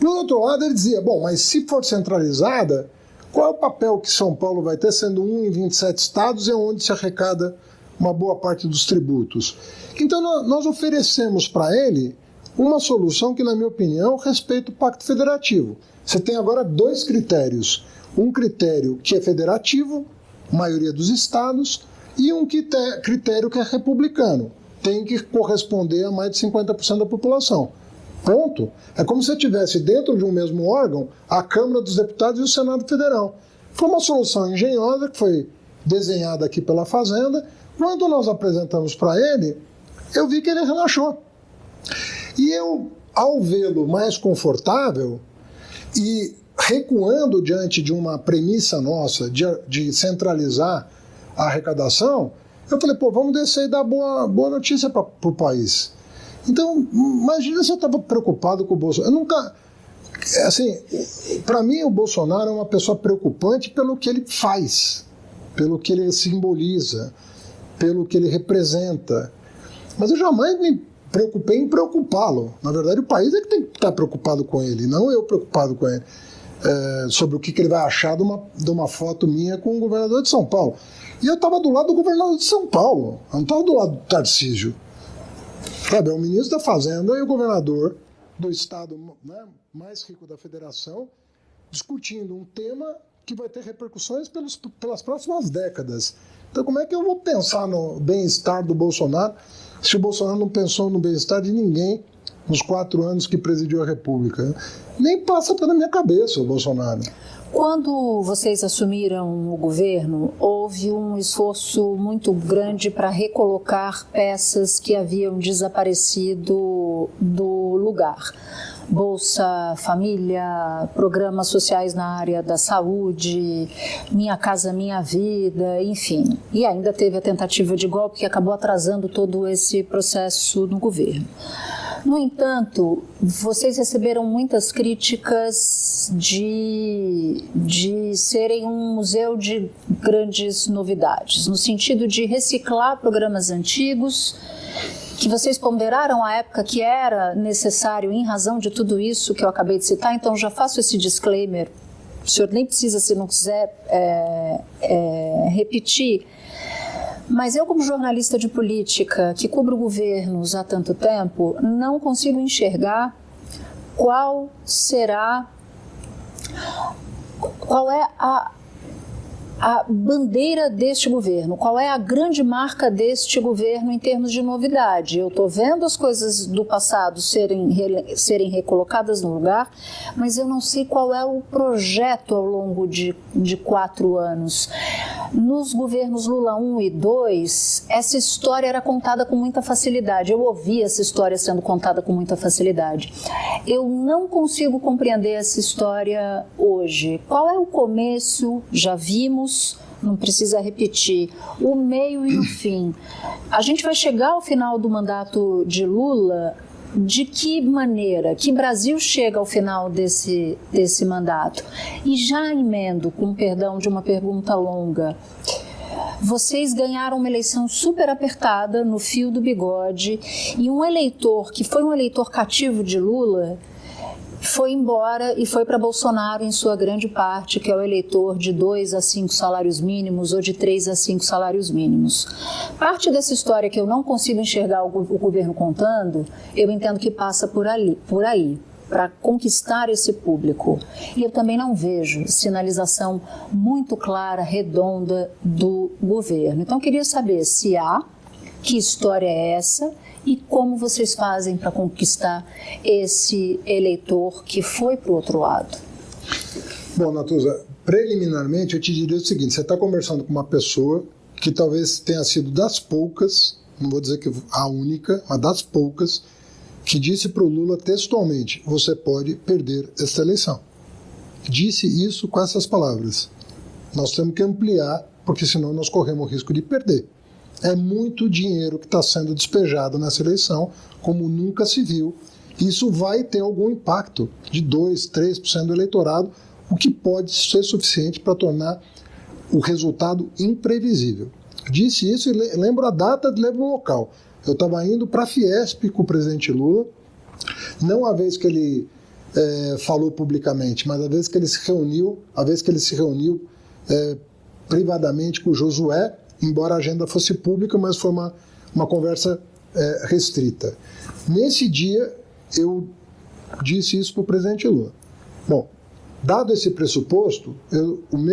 Por outro lado, ele dizia, bom, mas se for centralizada, qual é o papel que São Paulo vai ter, sendo um em 27 estados, é onde se arrecada uma boa parte dos tributos. Então nós oferecemos para ele uma solução que, na minha opinião, respeita o Pacto Federativo. Você tem agora dois critérios. Um critério que é federativo, maioria dos estados, e um critério que é republicano. Tem que corresponder a mais de 50% da população. Ponto. É como se você tivesse dentro de um mesmo órgão a Câmara dos Deputados e o Senado Federal. Foi uma solução engenhosa que foi desenhada aqui pela Fazenda. Quando nós apresentamos para ele, eu vi que ele relaxou. E eu, ao vê-lo mais confortável e recuando diante de uma premissa nossa de centralizar a arrecadação, eu falei, pô, vamos descer e dar boa notícia para o país. Então, imagina se eu estava preocupado com o Bolsonaro. Eu nunca... Assim, para mim, o Bolsonaro é uma pessoa preocupante pelo que ele faz, pelo que ele simboliza, pelo que ele representa. Mas eu jamais me preocupei em preocupá-lo. Na verdade, o país é que tem que estar preocupado com ele, não eu preocupado com ele. Sobre o que ele vai achar de uma foto minha com o governador de São Paulo. E eu estava do lado do governador de São Paulo, eu não estava do lado do Tarcísio. Sabe, é o ministro da Fazenda e o governador do estado, né, mais rico da federação, discutindo um tema que vai ter repercussões pelas próximas décadas. Então, como é que eu vou pensar no bem-estar do Bolsonaro se o Bolsonaro não pensou no bem-estar de ninguém nos 4 anos que presidiu a República? Nem passa pela minha cabeça o Bolsonaro. Quando vocês assumiram o governo, houve um esforço muito grande para recolocar peças que haviam desaparecido do lugar. Bolsa Família, programas sociais na área da saúde, Minha Casa Minha Vida, enfim. E ainda teve a tentativa de golpe que acabou atrasando todo esse processo no governo. No entanto, vocês receberam muitas críticas de serem um museu de grandes novidades, no sentido de reciclar programas antigos, que vocês ponderaram à época que era necessário em razão de tudo isso que eu acabei de citar. Então já faço esse disclaimer, o senhor nem precisa, se não quiser, repetir. Mas eu, como jornalista de política, que cubro governos há tanto tempo, não consigo enxergar qual é a bandeira deste governo, qual é a grande marca deste governo em termos de novidade. Eu estou vendo as coisas do passado serem recolocadas no lugar, mas eu não sei qual é o projeto ao longo de 4 anos. Nos governos Lula 1 e 2, essa história era contada com muita facilidade. Eu ouvi essa história sendo contada com muita facilidade. Eu não consigo compreender essa história hoje. Qual é o começo? Já vimos, não precisa repetir, o meio e o fim. A gente vai chegar ao final do mandato de Lula de que maneira que Brasil chega ao final desse mandato? E já emendo, com perdão de uma pergunta longa, vocês ganharam uma eleição super apertada, no fio do bigode, e um eleitor que foi um eleitor cativo de Lula foi embora e foi para Bolsonaro em sua grande parte, que é o eleitor de 2 a 5 salários mínimos ou de 3 a 5 salários mínimos. Parte dessa história que eu não consigo enxergar o governo contando, eu entendo que passa por aí, para conquistar esse público. E eu também não vejo sinalização muito clara, redonda do governo. Então eu queria saber se há, que história é essa, e como vocês fazem para conquistar esse eleitor que foi para o outro lado? Bom, Natuza, preliminarmente eu te diria o seguinte: você está conversando com uma pessoa que talvez tenha sido das poucas, não vou dizer que a única, mas das poucas, que disse para o Lula textualmente: você pode perder esta eleição. Disse isso com essas palavras: nós temos que ampliar, porque senão nós corremos o risco de perder. É muito dinheiro que está sendo despejado nessa eleição, como nunca se viu. Isso vai ter algum impacto de 2%, 3% do eleitorado, o que pode ser suficiente para tornar o resultado imprevisível. Disse isso e lembro a data, lembro o local. Eu estava indo para a Fiesp com o presidente Lula, não a vez que ele falou publicamente, mas a vez que ele se reuniu, privadamente com o Josué, embora a agenda fosse pública, mas foi uma conversa restrita. Nesse dia, eu disse isso para o presidente Lula. Bom, dado esse pressuposto,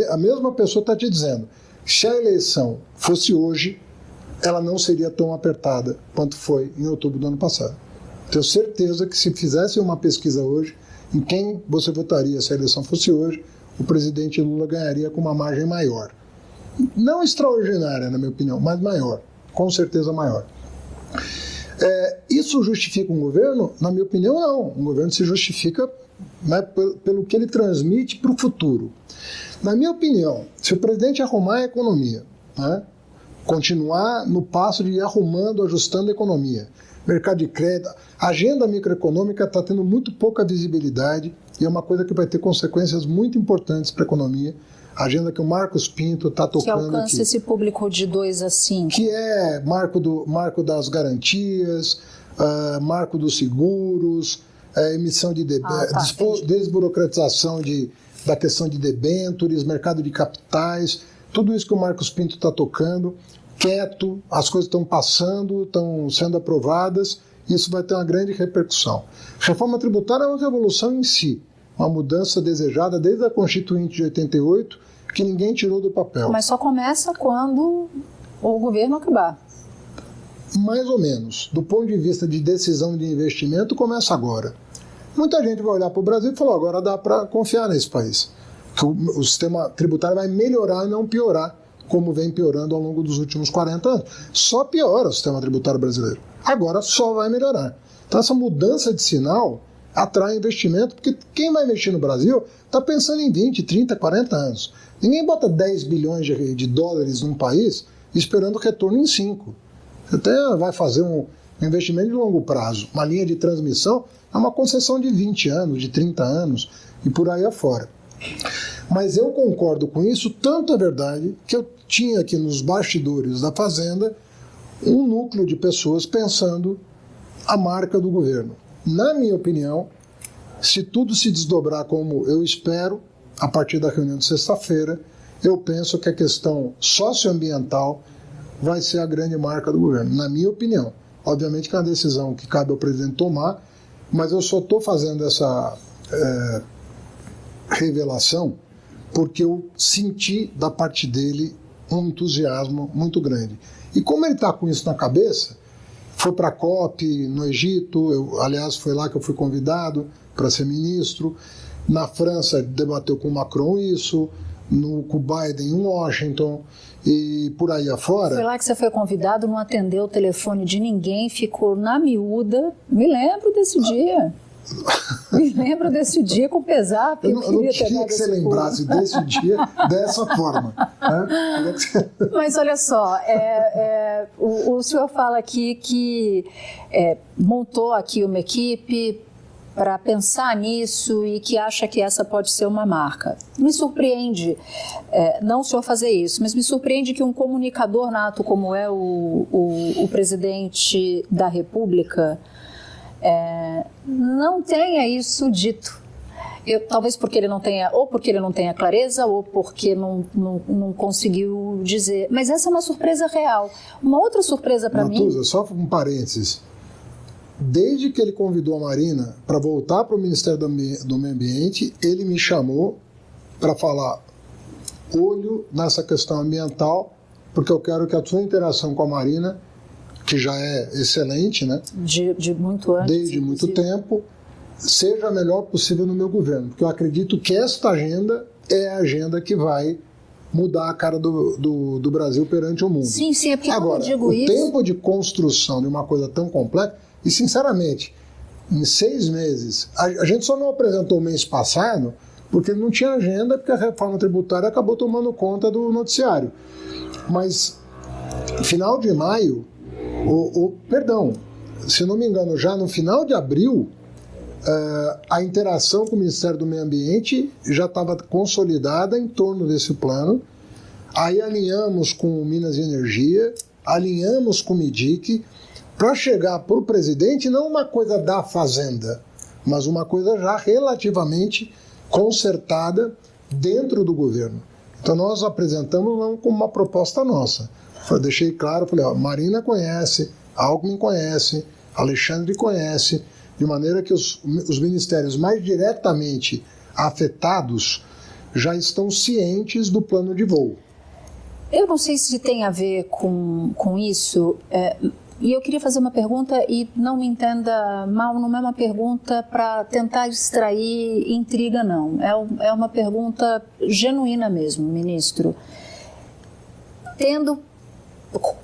a mesma pessoa está te dizendo: se a eleição fosse hoje, ela não seria tão apertada quanto foi em outubro do ano passado. Tenho certeza que se fizesse uma pesquisa hoje, em quem você votaria se a eleição fosse hoje, o presidente Lula ganharia com uma margem maior. Não extraordinária, na minha opinião, mas maior, com certeza maior. Isso justifica um governo? Na minha opinião, não. Um governo se justifica, né, pelo que ele transmite para o futuro. Na minha opinião, se o presidente arrumar a economia, né, continuar no passo de ir arrumando, ajustando a economia, mercado de crédito, a agenda microeconômica está tendo muito pouca visibilidade e é uma coisa que vai ter consequências muito importantes para a economia. A agenda que o Marcos Pinto está tocando aqui. Que alcance esse público de 2 a 5. Que é marco das garantias, marco dos seguros, emissão de desburocratização da questão de debêntures, mercado de capitais, tudo isso que o Marcos Pinto está tocando, quieto, as coisas estão passando, estão sendo aprovadas, isso vai ter uma grande repercussão. Reforma tributária é uma revolução em si, uma mudança desejada desde a Constituinte de 88, que ninguém tirou do papel. Mas só começa quando o governo acabar. Mais ou menos. Do ponto de vista de decisão de investimento, começa agora. Muita gente vai olhar para o Brasil e falar: agora dá para confiar nesse país. Que o sistema tributário vai melhorar e não piorar, como vem piorando ao longo dos últimos 40 anos. Só piora o sistema tributário brasileiro. Agora só vai melhorar. Então essa mudança de sinal atrai investimento, porque quem vai investir no Brasil está pensando em 20, 30, 40 anos. Ninguém bota 10 bilhões de dólares num país esperando retorno em 5. Você até vai fazer um investimento de longo prazo. Uma linha de transmissão é uma concessão de 20 anos, de 30 anos e por aí afora. Mas eu concordo com isso, tanto é verdade que eu tinha aqui nos bastidores da Fazenda um núcleo de pessoas pensando a marca do governo. Na minha opinião, se tudo se desdobrar como eu espero, a partir da reunião de sexta-feira, eu penso que a questão socioambiental vai ser a grande marca do governo, na minha opinião. Obviamente que é uma decisão que cabe ao presidente tomar, mas eu só estou fazendo essa revelação porque eu senti da parte dele um entusiasmo muito grande. E como ele está com isso na cabeça, foi para a COP no Egito, aliás, foi lá que eu fui convidado para ser ministro. Na França, debateu com o Macron isso, com o Biden em Washington e por aí afora. Foi lá que você foi convidado, não atendeu o telefone de ninguém, ficou na miúda. Me lembro desse dia. Me lembro desse dia com pesar. Eu não queria que você lembrasse desse dia dessa forma. Né? Mas olha só, o senhor fala aqui que montou aqui uma equipe para pensar nisso e que acha que essa pode ser uma marca. Me surpreende, não o senhor fazer isso, mas me surpreende que um comunicador nato como é o presidente da República não tenha isso dito. Talvez porque ele não tenha, ou porque ele não tenha clareza, ou porque não conseguiu dizer. Mas essa é uma surpresa real. Uma outra surpresa para mim... Natuza, só um parênteses. Desde que ele convidou a Marina para voltar para o Ministério do Meio Ambiente, ele me chamou para falar: olho nessa questão ambiental, porque eu quero que a sua interação com a Marina, que já é excelente, né? De muito antes. Desde muito tempo, seja a melhor possível no meu governo. Porque eu acredito que esta agenda é a agenda que vai mudar a cara do Brasil perante o mundo. Sim, é porque agora, eu digo o isso... tempo de construção de uma coisa tão complexa, e sinceramente, em 6 meses, a gente só não apresentou o mês passado porque não tinha agenda, porque a reforma tributária acabou tomando conta do noticiário. Mas, final de maio, perdão, se não me engano, já no final de abril, a interação com o Ministério do Meio Ambiente já estava consolidada em torno desse plano. Aí alinhamos com o Minas e Energia, alinhamos com o MIDIC, para chegar para o presidente não uma coisa da Fazenda, mas uma coisa já relativamente consertada dentro do governo. Então nós apresentamos não como uma proposta nossa. Eu deixei claro, falei, Marina conhece, Alckmin conhece, Alexandre conhece, de maneira que os ministérios mais diretamente afetados já estão cientes do plano de voo. Eu não sei se tem a ver com isso, e eu queria fazer uma pergunta, e não me entenda mal, não é uma pergunta para tentar extrair intriga, não. É uma pergunta genuína mesmo, ministro. Tendo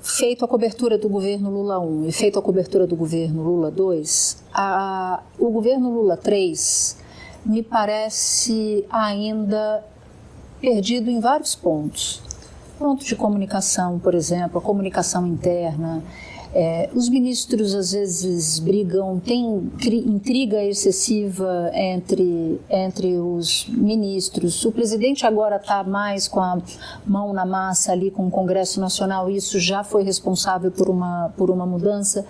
feito a cobertura do governo Lula 1 e feito a cobertura do governo Lula 2, o governo Lula 3 me parece ainda perdido em vários pontos. Ponto de comunicação, por exemplo, a comunicação interna. Os ministros às vezes brigam, tem intriga excessiva entre os ministros. O presidente agora está mais com a mão na massa ali com o Congresso Nacional, isso já foi responsável por uma mudança.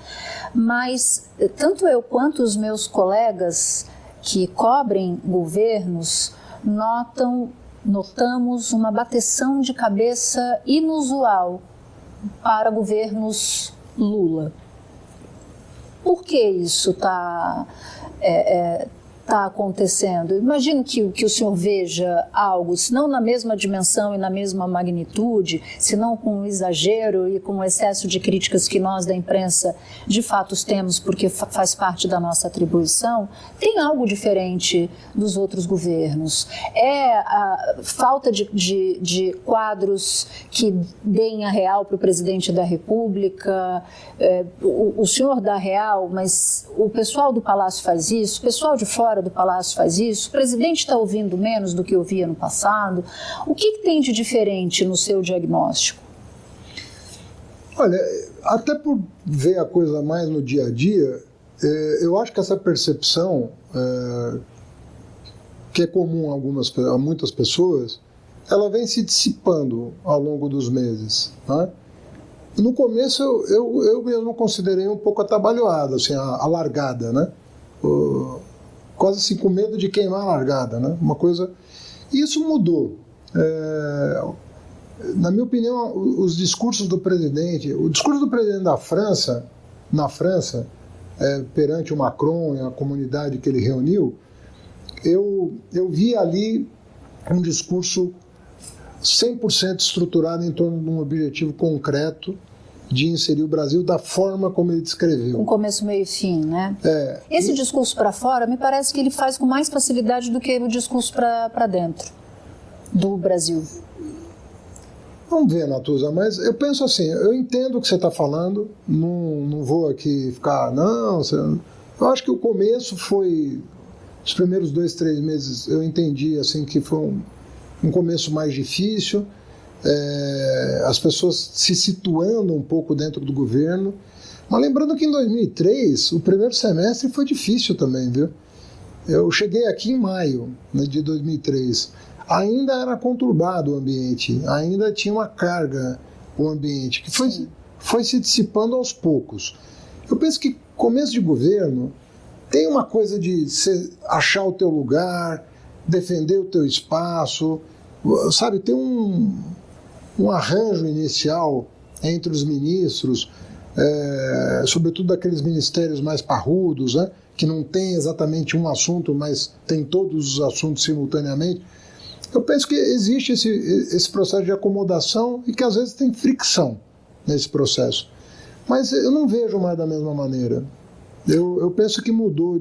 Mas tanto eu quanto os meus colegas que cobrem governos notamos uma bateção de cabeça inusual para governos Lula. Por que isso está acontecendo? Imagino que o senhor veja algo, se não na mesma dimensão e na mesma magnitude, se não com o exagero e com o excesso de críticas que nós da imprensa de fato temos, porque faz parte da nossa atribuição, tem algo diferente dos outros governos. A falta de quadros que deem a real para o presidente da República, o senhor dá a real, mas o pessoal do Palácio faz isso, o pessoal de fora do Palácio faz isso, o presidente está ouvindo menos do que ouvia no passado. O que tem de diferente no seu diagnóstico? Olha, até por ver a coisa mais no dia a dia, eu acho que essa percepção, que é comum a muitas pessoas, ela vem se dissipando ao longo dos meses, né? No começo eu mesmo considerei um pouco atabalhoada, assim, a largada, né? Quase assim com medo de queimar a largada, né? Uma coisa... Isso mudou. Na minha opinião, os discursos do presidente... O discurso do presidente da França, na França, perante o Macron e a comunidade que ele reuniu, eu vi ali um discurso 100% estruturado em torno de um objetivo concreto de inserir o Brasil da forma como ele descreveu. Um começo, meio e fim, né? Esse discurso para fora, me parece que ele faz com mais facilidade do que o discurso para dentro do Brasil. Vamos ver, Natuza, mas eu penso assim, eu entendo o que você está falando, não vou aqui ficar, Eu acho que o começo foi... Os primeiros 2, 3 meses eu entendi assim, que foi um começo mais difícil, as pessoas se situando um pouco dentro do governo. Mas lembrando que em 2003, o primeiro semestre foi difícil também, viu? Eu cheguei aqui em maio, né, de 2003. Ainda era conturbado o ambiente, ainda tinha uma carga o ambiente, que foi se dissipando aos poucos. Eu penso que começo de governo tem uma coisa de achar o teu lugar, defender o teu espaço, sabe? Tem um arranjo inicial entre os ministros, sobretudo daqueles ministérios mais parrudos, né? Que não tem exatamente um assunto, mas tem todos os assuntos simultaneamente. Eu penso que existe esse processo de acomodação e que às vezes tem fricção nesse processo. Mas eu não vejo mais da mesma maneira. Eu penso que mudou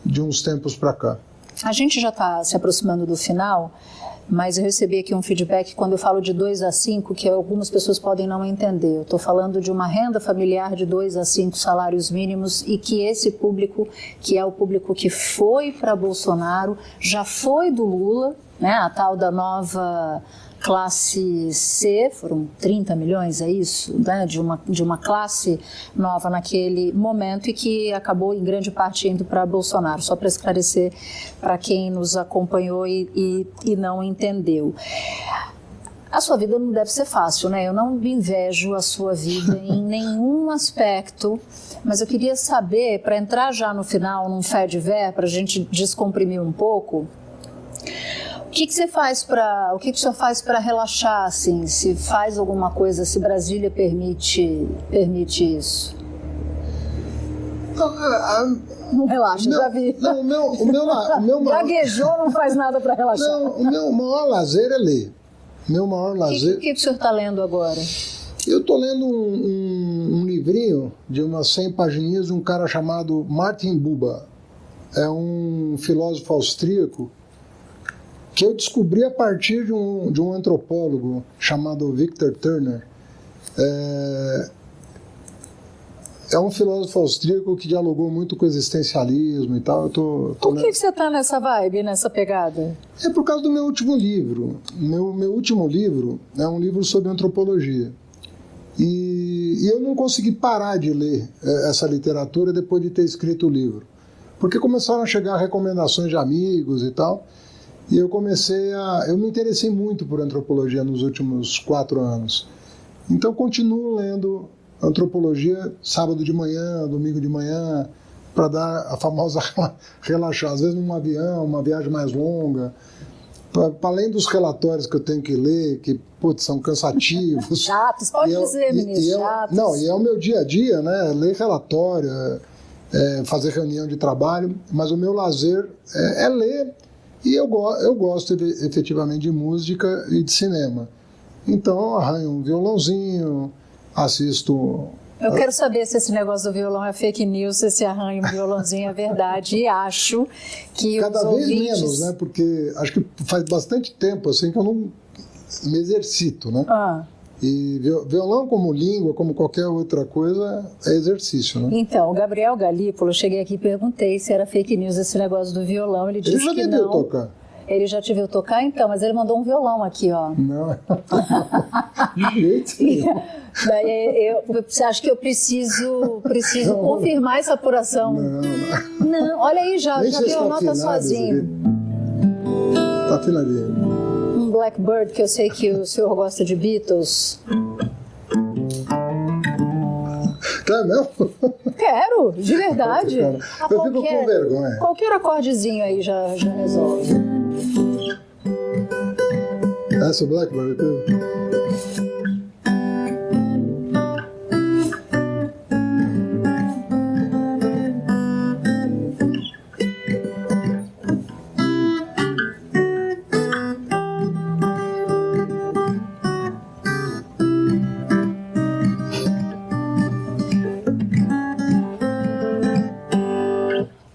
de uns tempos para cá. A gente já está se aproximando do final, mas eu recebi aqui um feedback quando eu falo de 2 a 5, que algumas pessoas podem não entender. Eu estou falando de uma renda familiar de 2 a 5 salários mínimos e que esse público, que é o público que foi para Bolsonaro, já foi do Lula, né, a tal da nova classe C, foram 30 milhões, é isso? Né, de uma classe nova naquele momento e que acabou em grande parte indo para Bolsonaro, só para esclarecer para quem nos acompanhou e não entendeu. A sua vida não deve ser fácil, né? Eu não invejo a sua vida em nenhum aspecto, mas eu queria saber, para entrar já no final, num fé de ver, para a gente descomprimir um pouco, o que você faz o que o senhor faz para relaxar, assim? Se faz alguma coisa, se Brasília permite isso? Não relaxa, já vi. Não, o meu gaguejou, não faz nada para relaxar. Não, o meu maior lazer é ler. Meu maior lazer... O que o senhor está lendo agora? Eu estou lendo um livrinho de umas 100 pagininhas de um cara chamado Martin Buber. É um filósofo austríaco que eu descobri a partir de um antropólogo chamado Victor Turner. É um filósofo austríaco que dialogou muito com o existencialismo e tal. Por que você está nessa vibe, nessa pegada? É por causa do meu último livro. Meu último livro é um livro sobre antropologia. E eu não consegui parar de ler essa literatura depois de ter escrito o livro. Porque começaram a chegar recomendações de amigos e tal. E eu me interessei muito por antropologia nos últimos 4 anos. Então continuo lendo antropologia sábado de manhã, domingo de manhã, para dar a famosa relaxar. Às vezes num avião, uma viagem mais longa. Para além dos relatórios que eu tenho que ler, que são cansativos. Chatos, pode dizer, ministro, chatos. Não, e é o meu dia a dia, né? Ler relatório, fazer reunião de trabalho, mas o meu lazer é ler. E eu gosto efetivamente de música e de cinema. Então eu arranho um violãozinho, assisto... Eu quero saber se esse negócio do violão é fake news, se esse arranho um violãozinho é verdade. E acho que cada os vez ouvintes... menos, né? Porque acho que faz bastante tempo assim que eu não me exercito, né? E violão como língua, como qualquer outra coisa, é exercício, né? Então, o Gabriel Galípolo, eu cheguei aqui e perguntei se era fake news esse negócio do violão. Ele disse que não. Ele já me viu tocar. Ele já te viu tocar, então, mas ele mandou um violão aqui, ó. Não, direito. Daí você acha que eu preciso confirmar essa apuração? Não, olha aí, já viu a nota sozinho. Tá afinadinho. Um Blackbird, que eu sei que o senhor gosta de Beatles. Tá mesmo? Quero, de verdade. Eu fico com vergonha. Qualquer acordezinho aí já resolve. Essa é o Blackbird?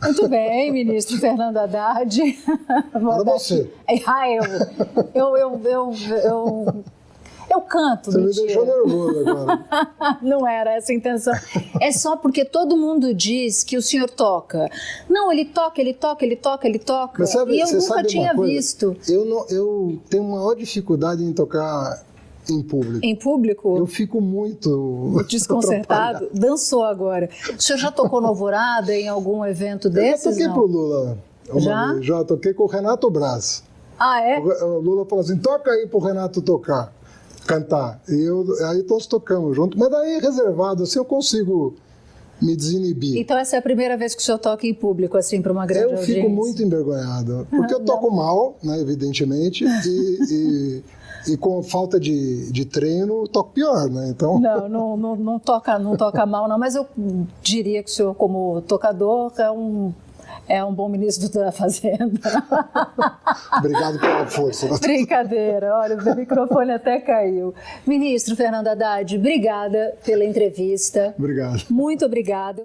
Muito bem, ministro Fernando Haddad. Para você. Eu canto, você mentira. me deixou nervoso agora. Não era essa a intenção. É só porque todo mundo diz que o senhor toca. Não, ele toca. Mas sabe, E eu você nunca sabe tinha uma coisa? visto. Eu tenho maior dificuldade em tocar em público. Em público? Eu fico muito desconcertado. Dançou agora. O senhor já tocou no Alvorada em algum evento desses? Eu toquei não? pro Lula. Já? Já toquei com o Renato Braz. Ah, é? O Lula falou assim, toca aí pro Renato cantar. Aí nós tocamos junto, mas daí reservado, assim eu consigo me desinibir. Então essa é a primeira vez que o senhor toca em público, assim, para uma grande audiência? Eu fico muito envergonhado, porque eu toco mal, né, evidentemente, e com falta de treino, toco pior, né? Então... Não toca mal, não, mas eu diria que o senhor, como tocador, é um bom ministro da Fazenda. Obrigado pela força. Brincadeira, olha, o microfone até caiu. Ministro Fernando Haddad, obrigada pela entrevista. Obrigado. Muito obrigada.